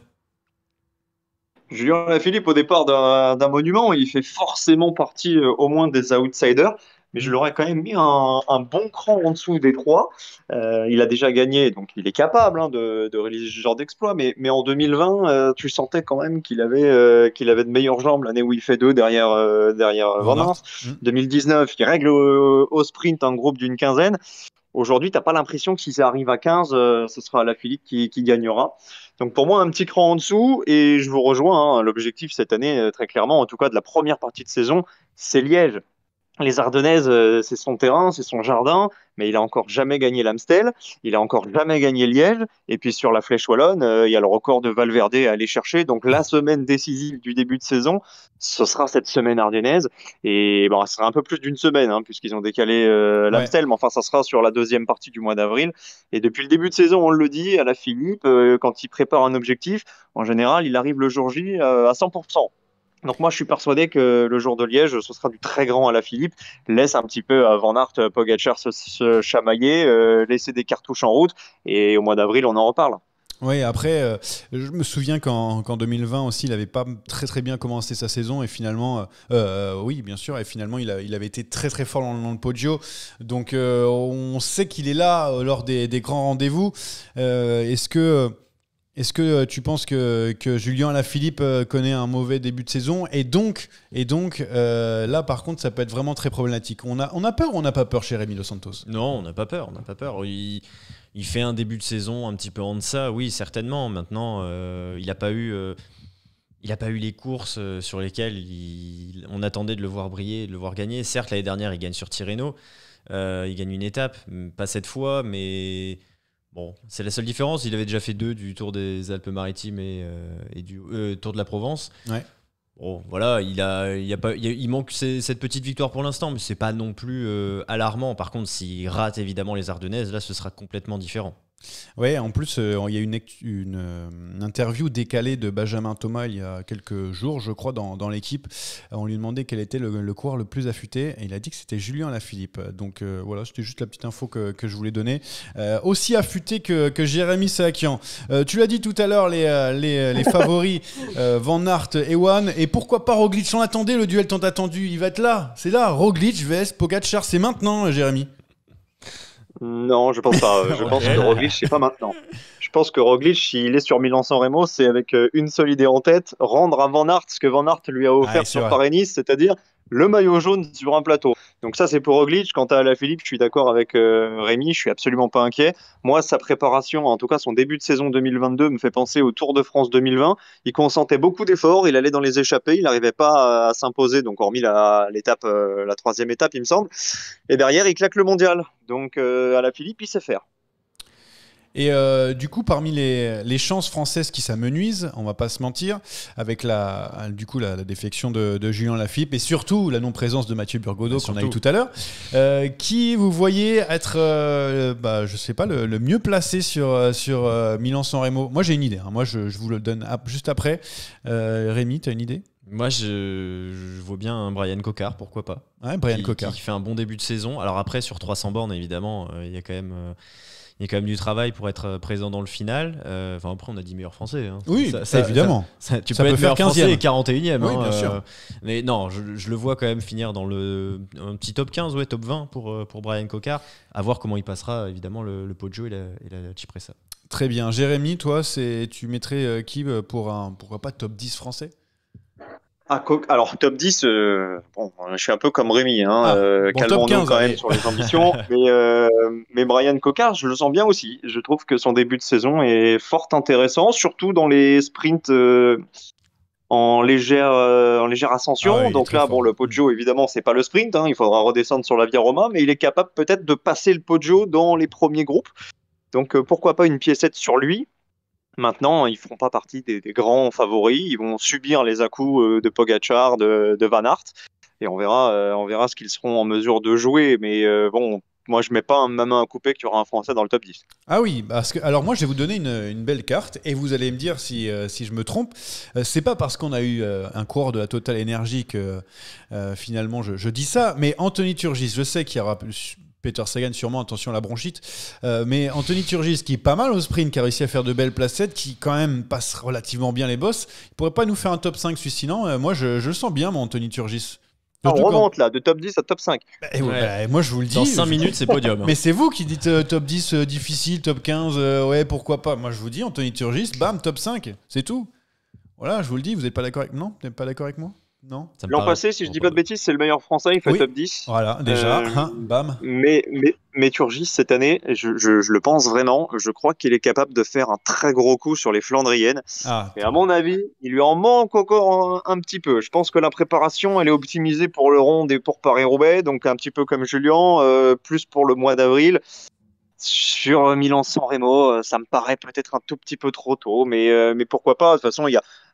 Julien Lafilippe, au départ d'un monument, il fait forcément partie au moins des outsiders, mais je l'aurais quand même mis un bon cran en dessous des 3. Il a déjà gagné, donc il est capable de réaliser ce genre d'exploit, mais en 2020, tu sentais quand même qu'il avait de meilleures jambes l'année où il fait 2 derrière Van Aert. 2019, il règle au sprint un groupe d'une 15aine. Aujourd'hui, tu n'as pas l'impression que si ça arrive à 15, ce sera Lafilippe qui gagnera. Donc pour moi, un petit cran en dessous, et je vous rejoins, l'objectif cette année, très clairement, en tout cas de la première partie de saison, c'est Liège. Les Ardennaises, c'est son terrain, c'est son jardin, mais il a encore jamais gagné l'Amstel, il a encore jamais gagné Liège, et puis sur la Flèche Wallonne, il y a le record de Valverde à aller chercher, donc la semaine décisive du début de saison, ce sera cette semaine ardennaise, et ce sera un peu plus d'une semaine, puisqu'ils ont décalé l'Amstel, mais enfin ça sera sur la 2e partie du mois d'avril, et depuis le début de saison, on le dit, à Lafilippe, quand il prépare un objectif, en général, il arrive le jour J à 100%. Donc moi, je suis persuadé que le jour de Liège, ce sera du très grand Alaphilippe. Laisse un petit peu à Van Aert, Pogačar se chamailler, laisser des cartouches en route. Et au mois d'avril, on en reparle. Oui, après, je me souviens qu'en 2020 aussi, il n'avait pas très très bien commencé sa saison et finalement, oui, bien sûr, et finalement, il avait été très très fort dans le Poggio. Donc, on sait qu'il est là lors des grands rendez-vous. Est-ce que tu penses que Julien Alaphilippe connaît un mauvais début de saison et donc là par contre ça peut être vraiment très problématique. On a peur ou on n'a pas peur chez Rémi Dos Santos ? Non, on n'a pas peur. Il fait un début de saison un petit peu en deçà, oui certainement. Maintenant il n'a pas eu les courses sur lesquelles on attendait de le voir briller, de le voir gagner. Certes l'année dernière il gagne sur Tirreno, il gagne une étape, pas cette fois, mais bon, c'est la seule différence. Il avait déjà fait 2 du Tour des Alpes-Maritimes et du Tour de la Provence. Ouais. Bon, voilà, il manque cette petite victoire pour l'instant, mais c'est pas non plus alarmant. Par contre, s'il rate évidemment les Ardennaises, là, ce sera complètement différent. Ouais, en plus, il y a une interview décalée de Benjamin Thomas il y a quelques jours, je crois, dans l'équipe. On lui demandait quel était le coureur le plus affûté et il a dit que c'était Julien Alaphilippe. Donc voilà, c'était juste la petite info que je voulais donner. Aussi affûté que Jérémy Sakian. Tu l'as dit tout à l'heure, les favoris Van Aert, Ewan, et pourquoi pas Roglic. On attendait le duel tant attendu, il va être là. C'est là, Roglic vs Pogačar, c'est maintenant, Jérémy. Non, je pense pas. Je pense que Roglic, c'est pas maintenant. Je pense que Roglic, s'il est sur Milan-San Remo, c'est avec une seule idée en tête, rendre à Van Aert ce que Van Aert lui a offert sur Paris-Nice, c'est-à-dire le maillot jaune sur un plateau. Donc ça, c'est pour Roglic. Quant à Alaphilippe, je suis d'accord avec Rémi, je suis absolument pas inquiet. Moi, sa préparation, en tout cas son début de saison 2022, me fait penser au Tour de France 2020. Il consentait beaucoup d'efforts, il allait dans les échappées, il n'arrivait pas à s'imposer, donc hormis la 3e étape, il me semble. Et derrière, il claque le mondial. Donc Alaphilippe, il sait faire. Et du coup, parmi les chances françaises qui s'amenuisent, on va pas se mentir, avec la défection de Julien Lafilippe et surtout la non-présence de Mathieu Burgodeau qu'on a eu tout à l'heure, qui vous voyez être, je sais pas, le mieux placé sur Milan-San Remo ? Moi, j'ai une idée. Moi, je vous le donne juste après. Rémi, tu as une idée ? Moi, je vois bien un Brian Cocard, pourquoi pas. Ouais, Brian Cocard. Qui fait un bon début de saison. Alors après, sur 300 bornes, évidemment, il y a quand même y a quand même du travail pour être présent dans le final. Après, on a dit meilleur français. Hein. Oui, ça évidemment. Tu peux être meilleur français et 41e. Oui, bien sûr. Mais non, je le vois quand même finir dans un petit top 15, top 20 pour Brian Cocard. À voir comment il passera, évidemment, le Poggio et la Cipressa. Très bien. Jérémy, toi, tu mettrais qui pourquoi pas top 10 français? Alors, top 10, je suis un peu comme Rémi, calmons-nous quand même sur les ambitions. Mais Brian Cocard, je le sens bien aussi. Je trouve que son début de saison est fort intéressant, surtout dans les sprints en légère ascension. Ah oui, donc là, le Poggio, évidemment, c'est pas le sprint. Il faudra redescendre sur la Via Roma, mais il est capable peut-être de passer le Poggio dans les premiers groupes. Donc, pourquoi pas une piécette sur lui? Maintenant, ils ne feront pas partie des grands favoris. Ils vont subir les à-coups de Pogačar, de Van Aert. Et on verra ce qu'ils seront en mesure de jouer. Mais moi, je ne mets pas ma main à couper qu'il y aura un Français dans le top 10. Ah oui, alors moi, je vais vous donner une belle carte. Et vous allez me dire si je me trompe. C'est pas parce qu'on a eu un coureur de la Total Energy que finalement, je dis ça. Mais Anthony Turgis, je sais qu'il y aura... Peter Sagan sûrement, attention à la bronchite, mais Anthony Turgis qui est pas mal au sprint, qui a réussi à faire de belles placettes, qui quand même passe relativement bien les bosses, il pourrait pas nous faire un top 5 suicitant? Moi je le sens bien, mon Anthony Turgis. On remonte là, de top 10 à top 5. Moi je vous le dis. Dans 5 minutes c'est podium. Mais c'est vous qui dites top 10 difficile, top 15, pourquoi pas. Moi je vous dis Anthony Turgis, bam, top 5, c'est tout. Voilà, je vous le dis, vous n'êtes pas d'accord avec moi? Non, vous n'êtes pas d'accord avec moi? Non. L'an passé, si je dis pas de bêtises, c'est le meilleur français, il fait top 10. Voilà, déjà, bam. Mais Turgis, cette année, je le pense vraiment, je crois qu'il est capable de faire un très gros coup sur les Flandriennes. Et à mon avis, il lui en manque encore un petit peu. Je pense que la préparation, elle est optimisée pour le Ronde et pour Paris-Roubaix, donc un petit peu comme Julien, plus pour le mois d'avril. Sur Milan-San Remo, ça me paraît peut-être un tout petit peu trop tôt, mais pourquoi pas. De toute façon,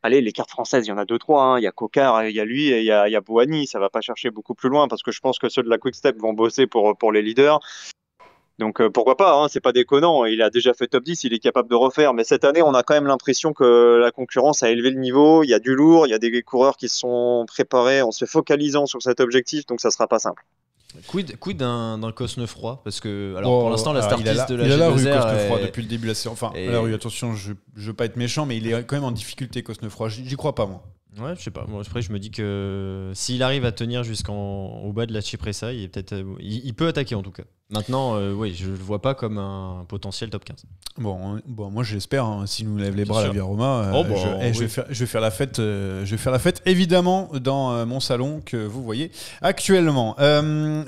les cartes françaises, il y en a 2-3. Il y a Cocard, il y a lui et il y a Bouhanni. Ça va pas chercher beaucoup plus loin parce que je pense que ceux de la Quick Step vont bosser pour les leaders. Donc pourquoi pas, c'est pas déconnant. Il a déjà fait top 10, il est capable de refaire. Mais cette année, on a quand même l'impression que la concurrence a élevé le niveau. Il y a du lourd, il y a des coureurs qui se sont préparés en se focalisant sur cet objectif, donc ça sera pas simple. Quid d'un Cosnefroy? Parce que pour l'instant la start list de la G2R il a la rue Cosnefroy depuis le début de la séance. Enfin, la rue, attention, je veux pas être méchant, mais il est quand même en difficulté Cosnefroy. J'y crois pas moi. Ouais, je sais pas. Moi, après, je me dis que s'il arrive à tenir jusqu'au bas de la Cipressa, il peut attaquer en tout cas. Maintenant, je le vois pas comme un potentiel top 15. Bon, moi je l'espère. S'il nous lève les bras à la Via Roma, je vais faire la fête. Je vais faire la fête évidemment dans mon salon que vous voyez actuellement.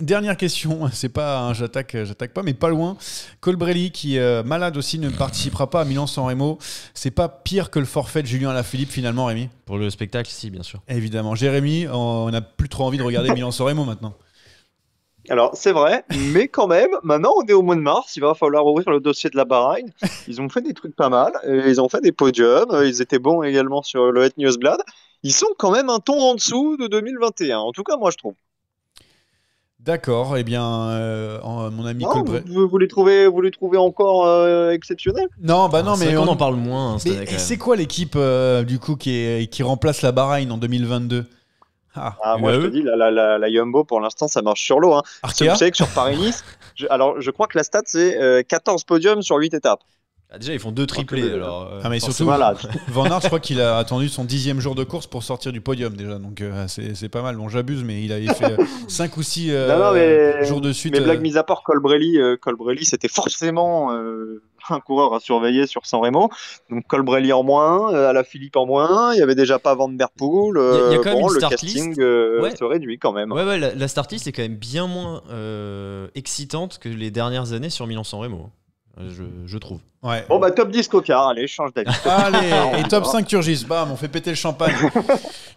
Dernière question. C'est pas un j'attaque pas, mais pas loin. Colbrelli qui malade aussi ne participera pas à Milan-San Remo. C'est pas pire que le forfait de Julien Alaphilippe finalement, Rémi? Pour le spectacle, si, bien sûr. Évidemment. Jérémy, on n'a plus trop envie de regarder Milan-San Remo maintenant. Alors, c'est vrai, mais quand même, maintenant, on est au mois de mars, il va falloir ouvrir le dossier de la Bahreïn. Ils ont fait des trucs pas mal, ils ont fait des podiums, ils étaient bons également sur le Het Nieuwsblad. Ils sont quand même un ton en dessous de 2021, en tout cas, moi, je trouve. D'accord, eh bien, mon ami Colbrelli... Vous les trouvez encore exceptionnels? Non, mais on en parle moins. Mais c'est quoi l'équipe, du coup, qui remplace la Bahreïn en 2022? Moi je te dis, la Jumbo pour l'instant ça marche sur l'eau. Vous savez que sur Paris-Nice, je crois que la stat c'est 14 podiums sur 8 étapes. Déjà ils font 2 triplés. Mais surtout, Van Aert, je crois qu'il a attendu son 10e jour de course pour sortir du podium déjà. Donc c'est pas mal. Bon, j'abuse, mais il avait fait 5 ou 6 jours de suite. Mais blague mise à part, Colbrelli c'était forcément un coureur à surveiller sur San Remo. Donc Colbrelli en moins, Alaphilippe en moins, il y avait déjà pas Van Der Poel. Il y a quand même une le start casting list. se réduit quand même. Ouais, la start list est quand même bien moins excitante que les dernières années sur Milan-San Remo. Je trouve. Ouais. Bon top 10 Cocard, allez, change d'avis. Allez, et top 5 Turgis, bam, on fait péter le champagne.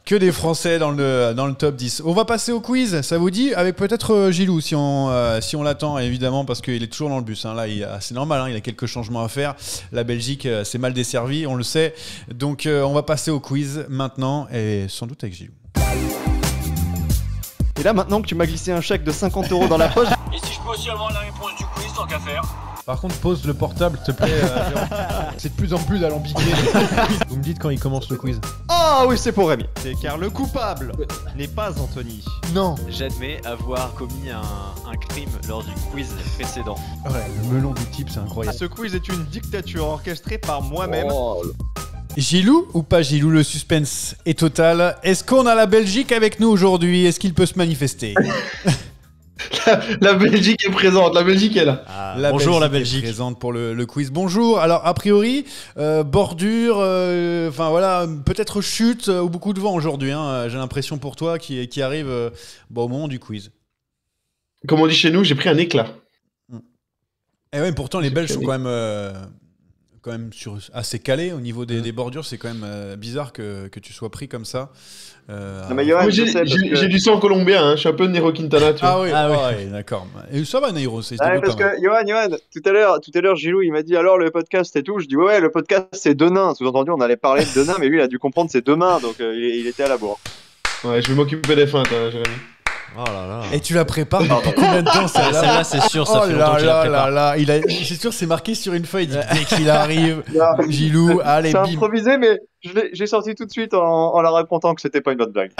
Que des Français dans le top 10. On va passer au quiz, ça vous dit? Avec peut-être Gilou, si on l'attend, évidemment, parce qu'il est toujours dans le bus. Là, c'est normal, il a quelques changements à faire. La Belgique, c'est mal desservi, on le sait. Donc, on va passer au quiz maintenant, et sans doute avec Gilou. Et là, maintenant que tu m'as glissé un chèque de 50 € dans la poche... Et si je peux aussi avoir la réponse du quiz, tant qu'à faire? Par contre, pose le portable, s'il te plaît. C'est de plus en plus alambiqué. Vous me dites quand il commence le quiz. Ah oui, c'est pour Rémi. C'est car le coupable n'est pas Anthony. Non. J'admets avoir commis un crime lors du quiz précédent. Ouais, le melon du type, c'est incroyable. Ce quiz est une dictature orchestrée par moi-même. Gilou ou pas Gilou, le suspense est total. Est-ce qu'on a la Belgique avec nous aujourd'hui? Est-ce qu'il peut se manifester? La Belgique est présente, la Belgique est là. Bonjour la Belgique. Est présente pour le quiz. Bonjour. Alors a priori, bordure, enfin voilà, peut-être chute ou beaucoup de vent aujourd'hui. Hein, j'ai l'impression pour toi qui arrive au moment du quiz. Comme on dit chez nous, j'ai pris un éclat. Et ouais, pourtant les Belges sont quand même assez calés au niveau des bordures. C'est quand même bizarre que tu sois pris comme ça. J'ai du sang colombien, hein. Je suis un peu Nairo Quintana, tu vois. Ouais, d'accord. Et ça va, Nairo, c'est parce que Johan, tout à l'heure, Gilou, il m'a dit alors le podcast et tout. Je dis ouais, le podcast c'est demain. Sous-entendu, on allait parler de demain, mais lui, il a dû comprendre c'est demain, donc il était à la bourre. Ouais, je vais m'occuper des feintes, hein, Jérémy. Oh là là. Et tu la prépares depuis combien de temps celle-là, c'est sûr, ça fait longtemps qu'il la prépare. C'est sûr, c'est marqué sur une feuille. Dès qu'il arrive, Gilou, allez, c'est bim. improvisé, mais j'ai sorti tout de suite en la racontant que c'était pas une bonne blague.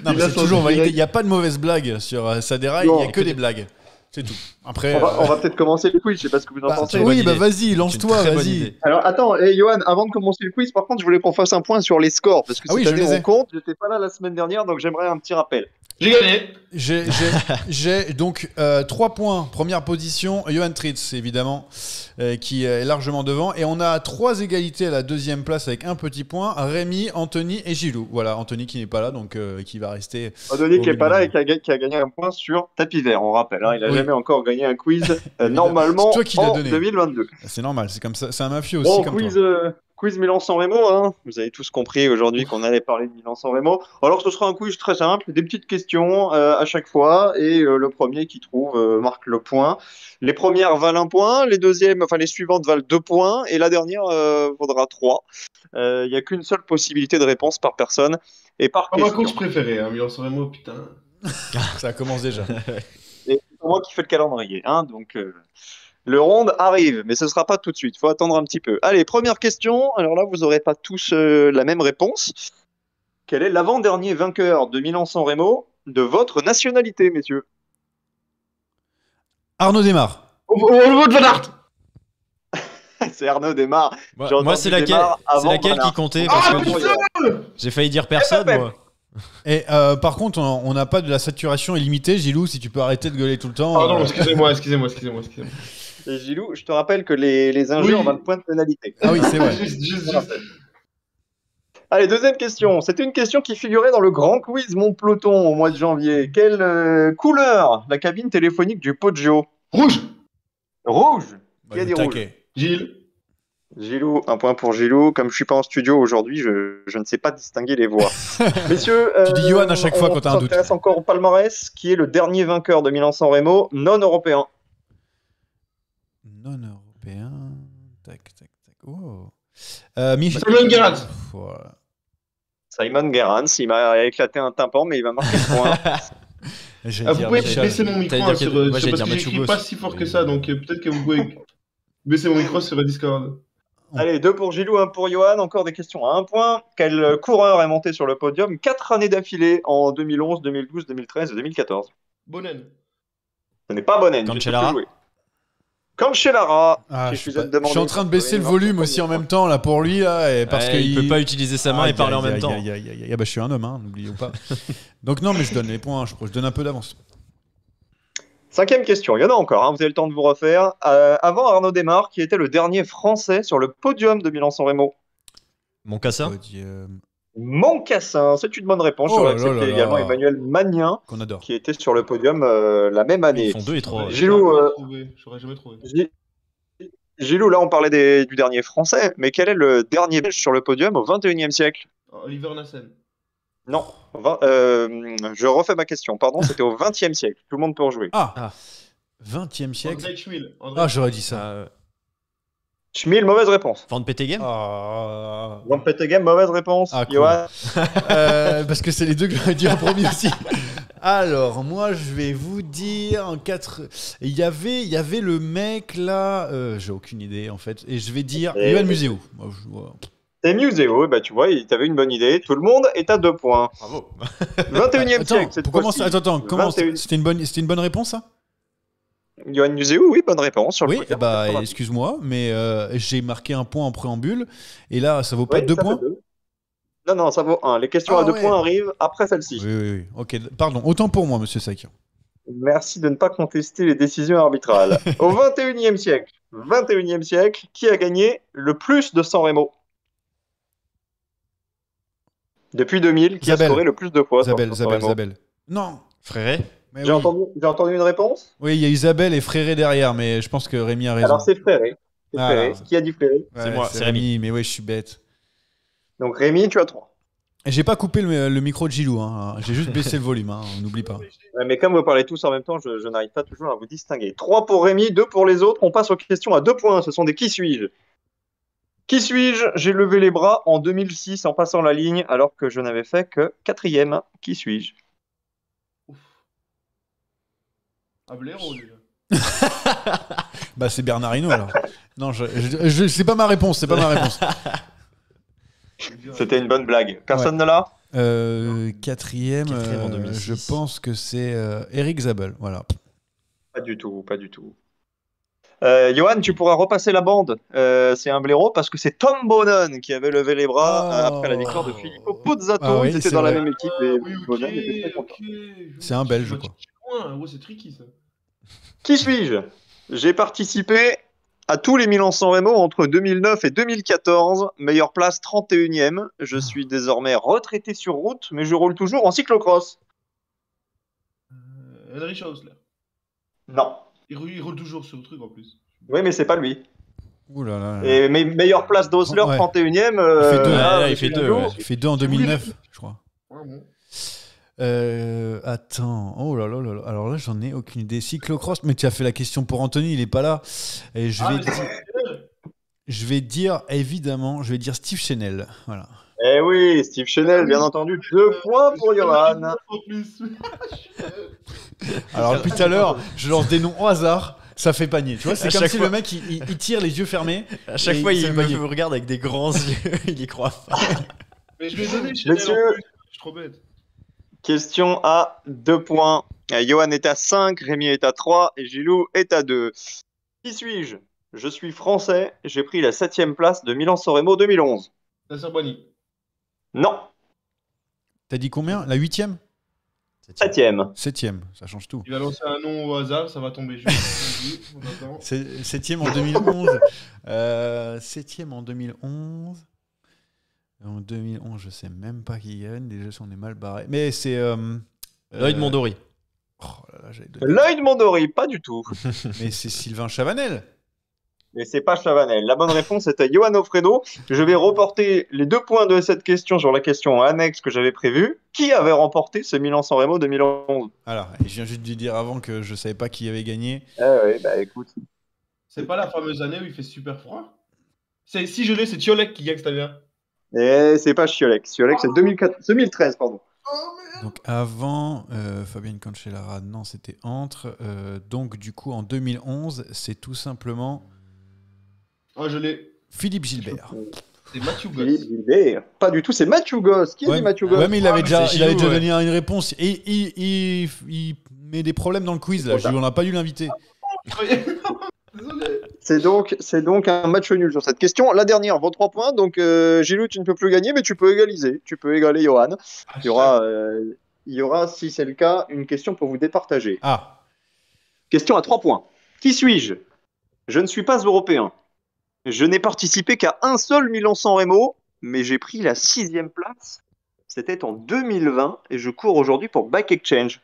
Non, mais c'est toujours validé. Il n'y a pas de mauvaise blague sur Sadera, il n'y a que des blagues. C'est tout. Après, on va peut-être commencer le quiz, je sais pas ce que vous en pensez. Oui, vas-y, lance-toi, vas-y. Alors attends, Johan, avant de commencer le quiz, par contre, je voulais qu'on fasse un point sur les scores, parce que cette année on compte, j'étais pas là la semaine dernière, donc j'aimerais un petit rappel. J'ai gagné. J'ai donc 3 points, première position, Johan Tritz évidemment, qui est largement devant, et on a 3 égalités à la deuxième place avec un petit point, Rémi, Anthony et Gilou. Voilà, Anthony qui n'est pas là, donc qui va rester... Anthony qui n'est pas là et qui a gagné un point sur tapis vert, on rappelle, hein, il n'a jamais encore gagné un quiz normalement en 2022. C'est normal, c'est comme ça, c'est un mafieux aussi comme toi. Quiz Milan-San Remo, hein. Vous avez tous compris aujourd'hui qu'on allait parler de Milan-San Remo. Alors ce sera un quiz très simple, des petites questions à chaque fois, et le premier qui trouve marque le point. Les premières valent 1 point, les suivantes valent 2 points, et la dernière vaudra 3. Il n'y a qu'une seule possibilité de réponse par personne et par question. Ma course préférée, hein, Milan-San Remo, putain. Ça commence déjà. Et c'est moi qui fais le calendrier, hein, donc... Le round arrive, mais ce ne sera pas tout de suite. Il faut attendre un petit peu. Allez, première question. Alors là, vous n'aurez pas tous la même réponse. Quel est l'avant-dernier vainqueur de Milan-San Remo de votre nationalité, messieurs? Arnaud Desmar. Au niveau de Van Aert. C'est Arnaud Desmar. Moi, c'est laquelle qui comptait parce que j'ai failli dire personne, moi. Et par contre, on n'a pas de la saturation illimitée. Gilou, si tu peux arrêter de gueuler tout le temps. Pardon, excusez-moi. Et Gilou, je te rappelle que les injures ont le point de pénalité. Ah oui, c'est vrai. Juste. Allez, deuxième question. C'était une question qui figurait dans le grand quiz Mon Peloton au mois de janvier. Quelle couleur la cabine téléphonique du Poggio? Rouge. Qui a dit rouge? Gilou, 1 point pour Gilou. Comme je suis pas en studio aujourd'hui, je ne sais pas distinguer les voix. Messieurs, tu dis Johan à chaque fois quand tu as un doute. On s'intéresse encore au palmarès, qui est le dernier vainqueur de Milan-San Remo non européen. Non européen. Tac. Oh. Simon Gerrans. Voilà. Simon Gerrans, il m'a éclaté un tympan, mais il va marquer le point. Vous pouvez baisser mon micro parce que j'écris pas si fort que ça, donc peut-être que vous pouvez baisser mon micro sur le Discord. Allez, 2 pour Gilou, 1 pour Johan. Encore des questions à 1 point. Quel coureur est monté sur le podium 4 années d'affilée en 2011, 2012, 2013 et 2014? Bonnen. Ce n'est pas Bonnen. Cancellara. Je suis en train de baisser le volume aussi en même temps là pour lui là, et parce qu'il peut pas utiliser sa main et parler en même temps. Je suis un homme, hein, n'oublions pas. Donc non, mais je donne les points, je donne un peu d'avance. 5e question, il y en a encore, hein, vous avez le temps de vous refaire. Avant Arnaud Desmar, qui était le dernier Français sur le podium de Milan-San Remo? Moncassin. Moncassin, c'est une bonne réponse. J'aurais accepté également Emmanuel Magnin, qui était sur le podium la même année. Ils font 2 et 3. Gilou, j'aurais jamais trouvé. Gilou, là on parlait du dernier Français, mais quel est le dernier Belge sur le podium au 21e siècle? Oliver Nassen. Non, je refais ma question, pardon, c'était au 20e siècle. Tout le monde peut en jouer. 20e siècle. André Schmil. J'aurais dit ça. Schmil, mauvaise réponse. Van Petegem. Van Petegem, mauvaise réponse. Johan. Parce que c'est les deux que j'aurais dit en premier aussi. Alors, moi, je vais vous dire en 4. Il y avait le mec là. J'ai aucune idée en fait. Et je vais dire Yoann Museeuw. C'est Museeuw, bah tu vois, t'avais une bonne idée. Tout le monde est à 2 points. Bravo. 21e siècle, cette fois-ci. Attends, comment c'était une bonne réponse, ça? Yoann Museeuw, oui, bonne réponse. Sur le oui, bah excuse-moi, mais j'ai marqué un point en préambule. Et là, ça vaut pas 2 points? Non, ça vaut 1. Les questions à 2 points arrivent après celle-ci. Oui. Ok, pardon. Autant pour moi, monsieur Sakian. Merci de ne pas contester les décisions arbitrales. Au 21e siècle, qui a gagné le plus de San Remo? Depuis 2000, qui a scoré le plus de fois? Zabel. Non. Fréré. J'ai entendu une réponse? Oui, il y a Isabelle et Fréré derrière, mais je pense que Rémi a raison. Alors c'est Fréré. Qui a dit Fréré? C'est moi, c'est Rémi. Mais ouais, je suis bête. Donc Rémi, tu as 3. Et j'ai pas coupé le micro de Gilou, hein. J'ai juste baissé le volume, hein. On n'oublie pas. Ouais, mais comme vous parlez tous en même temps, je n'arrive pas toujours à vous distinguer. 3 pour Rémi, 2 pour les autres. On passe aux questions à 2 points. Ce sont des qui suis-je? Qui suis-je? J'ai levé les bras en 2006 en passant la ligne alors que je n'avais fait que 4e. Qui suis-je? Ablero déjà. Bah c'est Bernard Hinault alors. Non, c'est pas ma réponse, C'était une bonne blague. Personne ne l'a? 4e, en 2006. je pense que c'est Eric Zabel, voilà. Pas du tout. Johan, tu pourras repasser la bande. C'est un blaireau parce que c'est Tom Bonnen qui avait levé les bras après la victoire de Filippo Pozzato. Ils étaient dans la même équipe et Bonnen était très content. C'est un Belge, quoi. C'est tricky ça. Qui suis-je? J'ai participé à tous les Milan-San Remo entre 2009 et 2014. Meilleure place 31e. Je suis désormais retraité sur route, mais je roule toujours en cyclocross. Henry Hausler. Non. Il roule toujours sur le truc en plus. Oui, mais c'est pas lui. Ouh là là. Et meilleure place d'Hausler, 31e. Il fait 2 en 2009, je crois. Ouais, bon. Attends, oh là là. Alors là, j'en ai aucune idée. Cyclocross, mais tu as fait la question pour Anthony, il est pas là. Et je vais dire évidemment, Steve Chenel. Voilà. Eh oui, Steve Chenel, bien entendu. 2 points pour Johan. Alors depuis tout à l'heure, je lance des noms au hasard. Ça fait panier, tu vois, c'est comme si le mec il tire les yeux fermés. À chaque fois, il me regarde avec des grands yeux, il y croit pas. Mais je vais donner Chenel en plus, je suis trop bête. Question à 2 points. Johan est à 5, Rémi est à 3 et Gilou est à 2. Qui suis-je? Je suis français, j'ai pris la 7e place de Milan-San Remo 2011. Nasser Boigny. Non. T'as dit combien? La 8e? 7e. 7e, ça change tout. Il va lancer un nom au hasard, ça va tomber juste. 7e en 2011. 7e en 2011. En 2011, je sais même pas qui gagne. Déjà, on est mal barré. Mais c'est. Lloyd Mondori. Oh là là, Lloyd Mondori, pas du tout. Mais c'est Sylvain Chavanel. Mais c'est pas Chavanel. La bonne réponse était Johan Alfredo. Je vais reporter les 2 points de cette question sur la question annexe que j'avais prévue. Qui avait remporté ce Milan-San Remo 2011? Alors, je viens juste de dire avant que je savais pas qui avait gagné. Oui, bah écoute. C'est pas la fameuse année où il fait super froid? Si je l'ai, c'est Tiolek qui gagne cette année. Et c'est pas Sciolek. Sciolek, c'est 2013, pardon. Donc avant Fabienne Cancellara, non, c'était entre. Donc du coup, en 2011, c'est tout simplement. Oh, je l'ai. Philippe Gilbert. C'est Mathieu Goss. Philippe Gilbert. Pas du tout, c'est Mathieu Goss. Qui a dit Mathieu Goss? Ouais, mais il avait déjà donné une réponse. Et il met des problèmes dans le quiz, là. On n'a pas dû l'inviter. Désolé. C'est donc un match nul sur cette question. La dernière vaut 3 points. Donc, Gilou, tu ne peux plus gagner, mais tu peux égaliser. Tu peux égaler Johan. Il y aura, si c'est le cas, une question pour vous départager. Ah. Question à 3 points. Qui suis-je? Je ne suis pas européen. Je n'ai participé qu'à un seul Milan-San Remo, mais j'ai pris la 6e place. C'était en 2020 et je cours aujourd'hui pour Bike Exchange.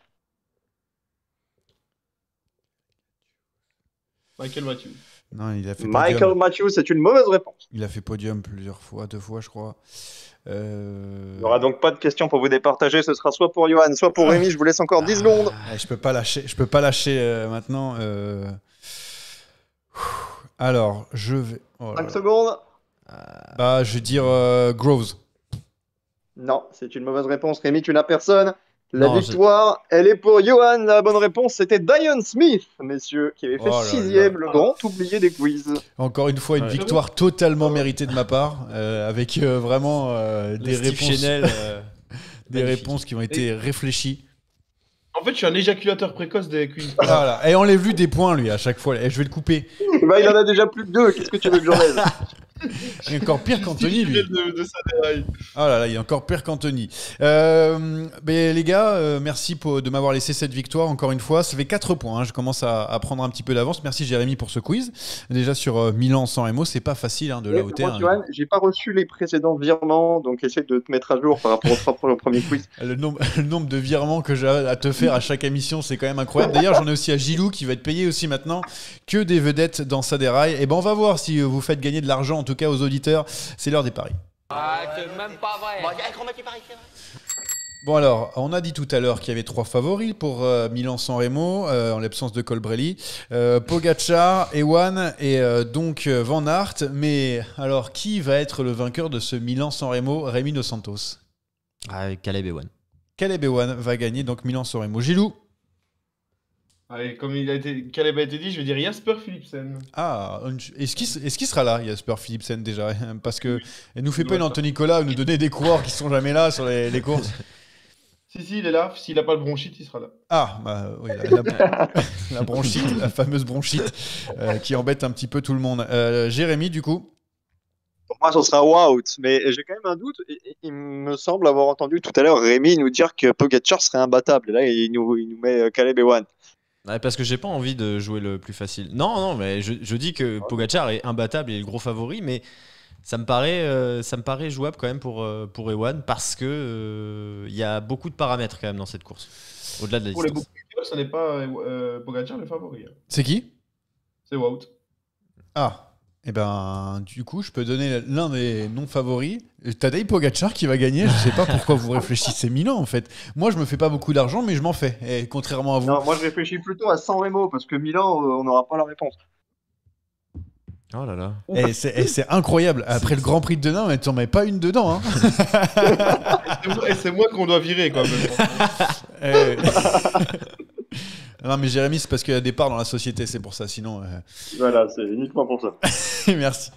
Michael Matthews. Non, il a fait Michael Matthews, c'est une mauvaise réponse. Il a fait podium plusieurs fois, 2 fois, je crois. Il n'y aura donc pas de questions pour vous départager. Ce sera soit pour Johan, soit pour Rémi. Je vous laisse encore 10 secondes. Je peux pas lâcher maintenant. Alors, je vais. 5 secondes. Je vais dire Groves. Non, c'est une mauvaise réponse. Rémi, tu n'as personne. La victoire, elle est pour Johan. La bonne réponse, c'était Diane Smith, messieurs, qui avait fait 6e, le grand oublié des quiz. Encore une fois, une victoire totalement méritée de ma part, avec vraiment des réponses, des réponses qui ont été réfléchies. En fait, je suis un éjaculateur précoce des quiz. Voilà. Et enlève lui des points, lui, à chaque fois. Et je vais le couper. Bah, il en a déjà plus que 2. Qu'est-ce que tu veux que j'enlève? Il est encore pire qu'Anthony, lui. Oh là là, il est encore pire qu'Anthony. Mais les gars, merci de m'avoir laissé cette victoire encore une fois. Ça fait 4 points. Hein. Je commence à prendre un petit peu d'avance. Merci Jérémy pour ce quiz. Déjà sur Milan-San Remo, c'est pas facile de la hauteur. Moi, Johan, j'ai pas reçu les précédents virements, donc essaie de te mettre à jour par rapport au premier quiz. Le nombre de virements que j'ai à te faire à chaque émission, c'est quand même incroyable. D'ailleurs, j'en ai aussi à Gilou qui va être payé aussi maintenant que des vedettes dans Saderail. Et ben, on va voir si vous faites gagner de l'argent. En tout cas, aux auditeurs, c'est l'heure des paris. C'est même pas vrai. Bon alors, on a dit tout à l'heure qu'il y avait 3 favoris pour Milan-San Remo, en l'absence de Colbrelli. Pogacar, Ewan et donc Van Aert. Mais alors, qui va être le vainqueur de ce Milan-San Remo? Rémi Dos Santos. Caleb Ewan. Caleb Ewan va gagner donc Milan-San Remo. Gilou? Allez, comme Caleb a été dit, je vais dire Jasper Philipsen. Ah, est-ce qu'il sera là, Jasper Philipsen, déjà? Parce que elle nous fait pas une Anthony Nicolas nous donner des coureurs qui sont jamais là sur les courses. Si, il est là. S'il n'a pas le bronchite, il sera là. Ah, bah oui, la bronchite, la fameuse bronchite qui embête un petit peu tout le monde. Jérémy, du coup? Pour moi, ce sera Wout, mais j'ai quand même un doute. Il me semble avoir entendu tout à l'heure Rémi nous dire que Pogacar serait imbattable. Et là, il nous met Caleb Ewan. Ouais, parce que j'ai pas envie de jouer le plus facile. Non, mais je dis que Pogacar est imbattable et le gros favori, mais ça me paraît jouable quand même pour Ewan parce que y a beaucoup de paramètres quand même dans cette course, au-delà de la distance. Pour les bookmakers, ce n'est pas Pogacar le favori. C'est qui? C'est Wout. Ah. Et ben, du coup, je peux donner l'un des non favoris. Tadej Pogacar qui va gagner. Je sais pas pourquoi vous réfléchissez Milan, en fait. Moi, je me fais pas beaucoup d'argent, mais je m'en fais. Et contrairement à vous. Non, moi, je réfléchis plutôt à San Remo, parce que Milan, on n'aura pas la réponse. Oh là là. Et c'est incroyable. Après le Grand Prix de Denain, tu n'en mets pas une dedans. Hein. Et c'est moi qu'on doit virer, quand même. Non, mais Jérémy, c'est parce qu'il y a des parts dans la société, c'est pour ça. Sinon. Voilà, c'est uniquement pour ça. Merci.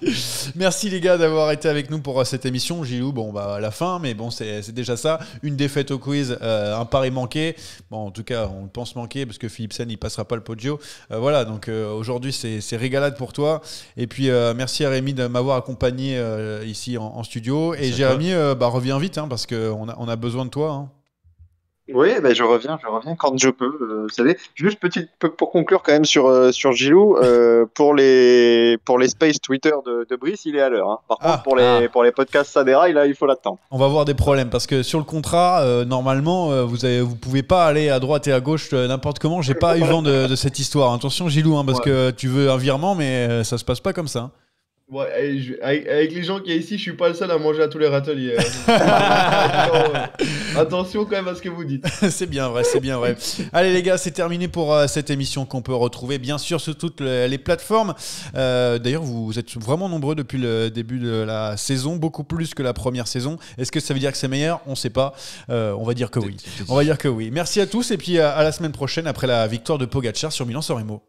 Merci les gars d'avoir été avec nous pour cette émission. Gilou, bon, bah, à la fin, mais bon, c'est déjà ça. Une défaite au quiz, un pari manqué. Bon, en tout cas, on le pense manqué parce que Philipsen, il passera pas le podio. Voilà, donc aujourd'hui, c'est régalade pour toi. Et puis, merci à Rémi de m'avoir accompagné ici en studio. Et Jérémy, reviens vite, hein, parce qu'on a besoin de toi. Hein. Oui, je reviens quand je peux. Vous savez, juste pour conclure quand même sur Gilou, pour les space Twitter de Brice, il est à l'heure. Hein. Par contre, pour les podcasts Saderail, là, il faut l'attendre. On va avoir des problèmes parce que sur le contrat, normalement, vous pouvez pas aller à droite et à gauche n'importe comment. J'ai pas eu vent de cette histoire. Attention, Gilou, hein, parce que tu veux un virement, mais ça se passe pas comme ça. Hein. Ouais, avec les gens qui y a ici, je suis pas le seul à manger à tous les râteliers. Attention quand même à ce que vous dites. C'est bien vrai. Allez les gars, c'est terminé pour cette émission qu'on peut retrouver bien sûr sur toutes les plateformes. D'ailleurs, vous êtes vraiment nombreux depuis le début de la saison, beaucoup plus que la première saison. Est-ce que ça veut dire que c'est meilleur? On sait pas. On va dire que oui. Merci à tous et puis à la semaine prochaine après la victoire de Pogacar sur Milan-San Remo.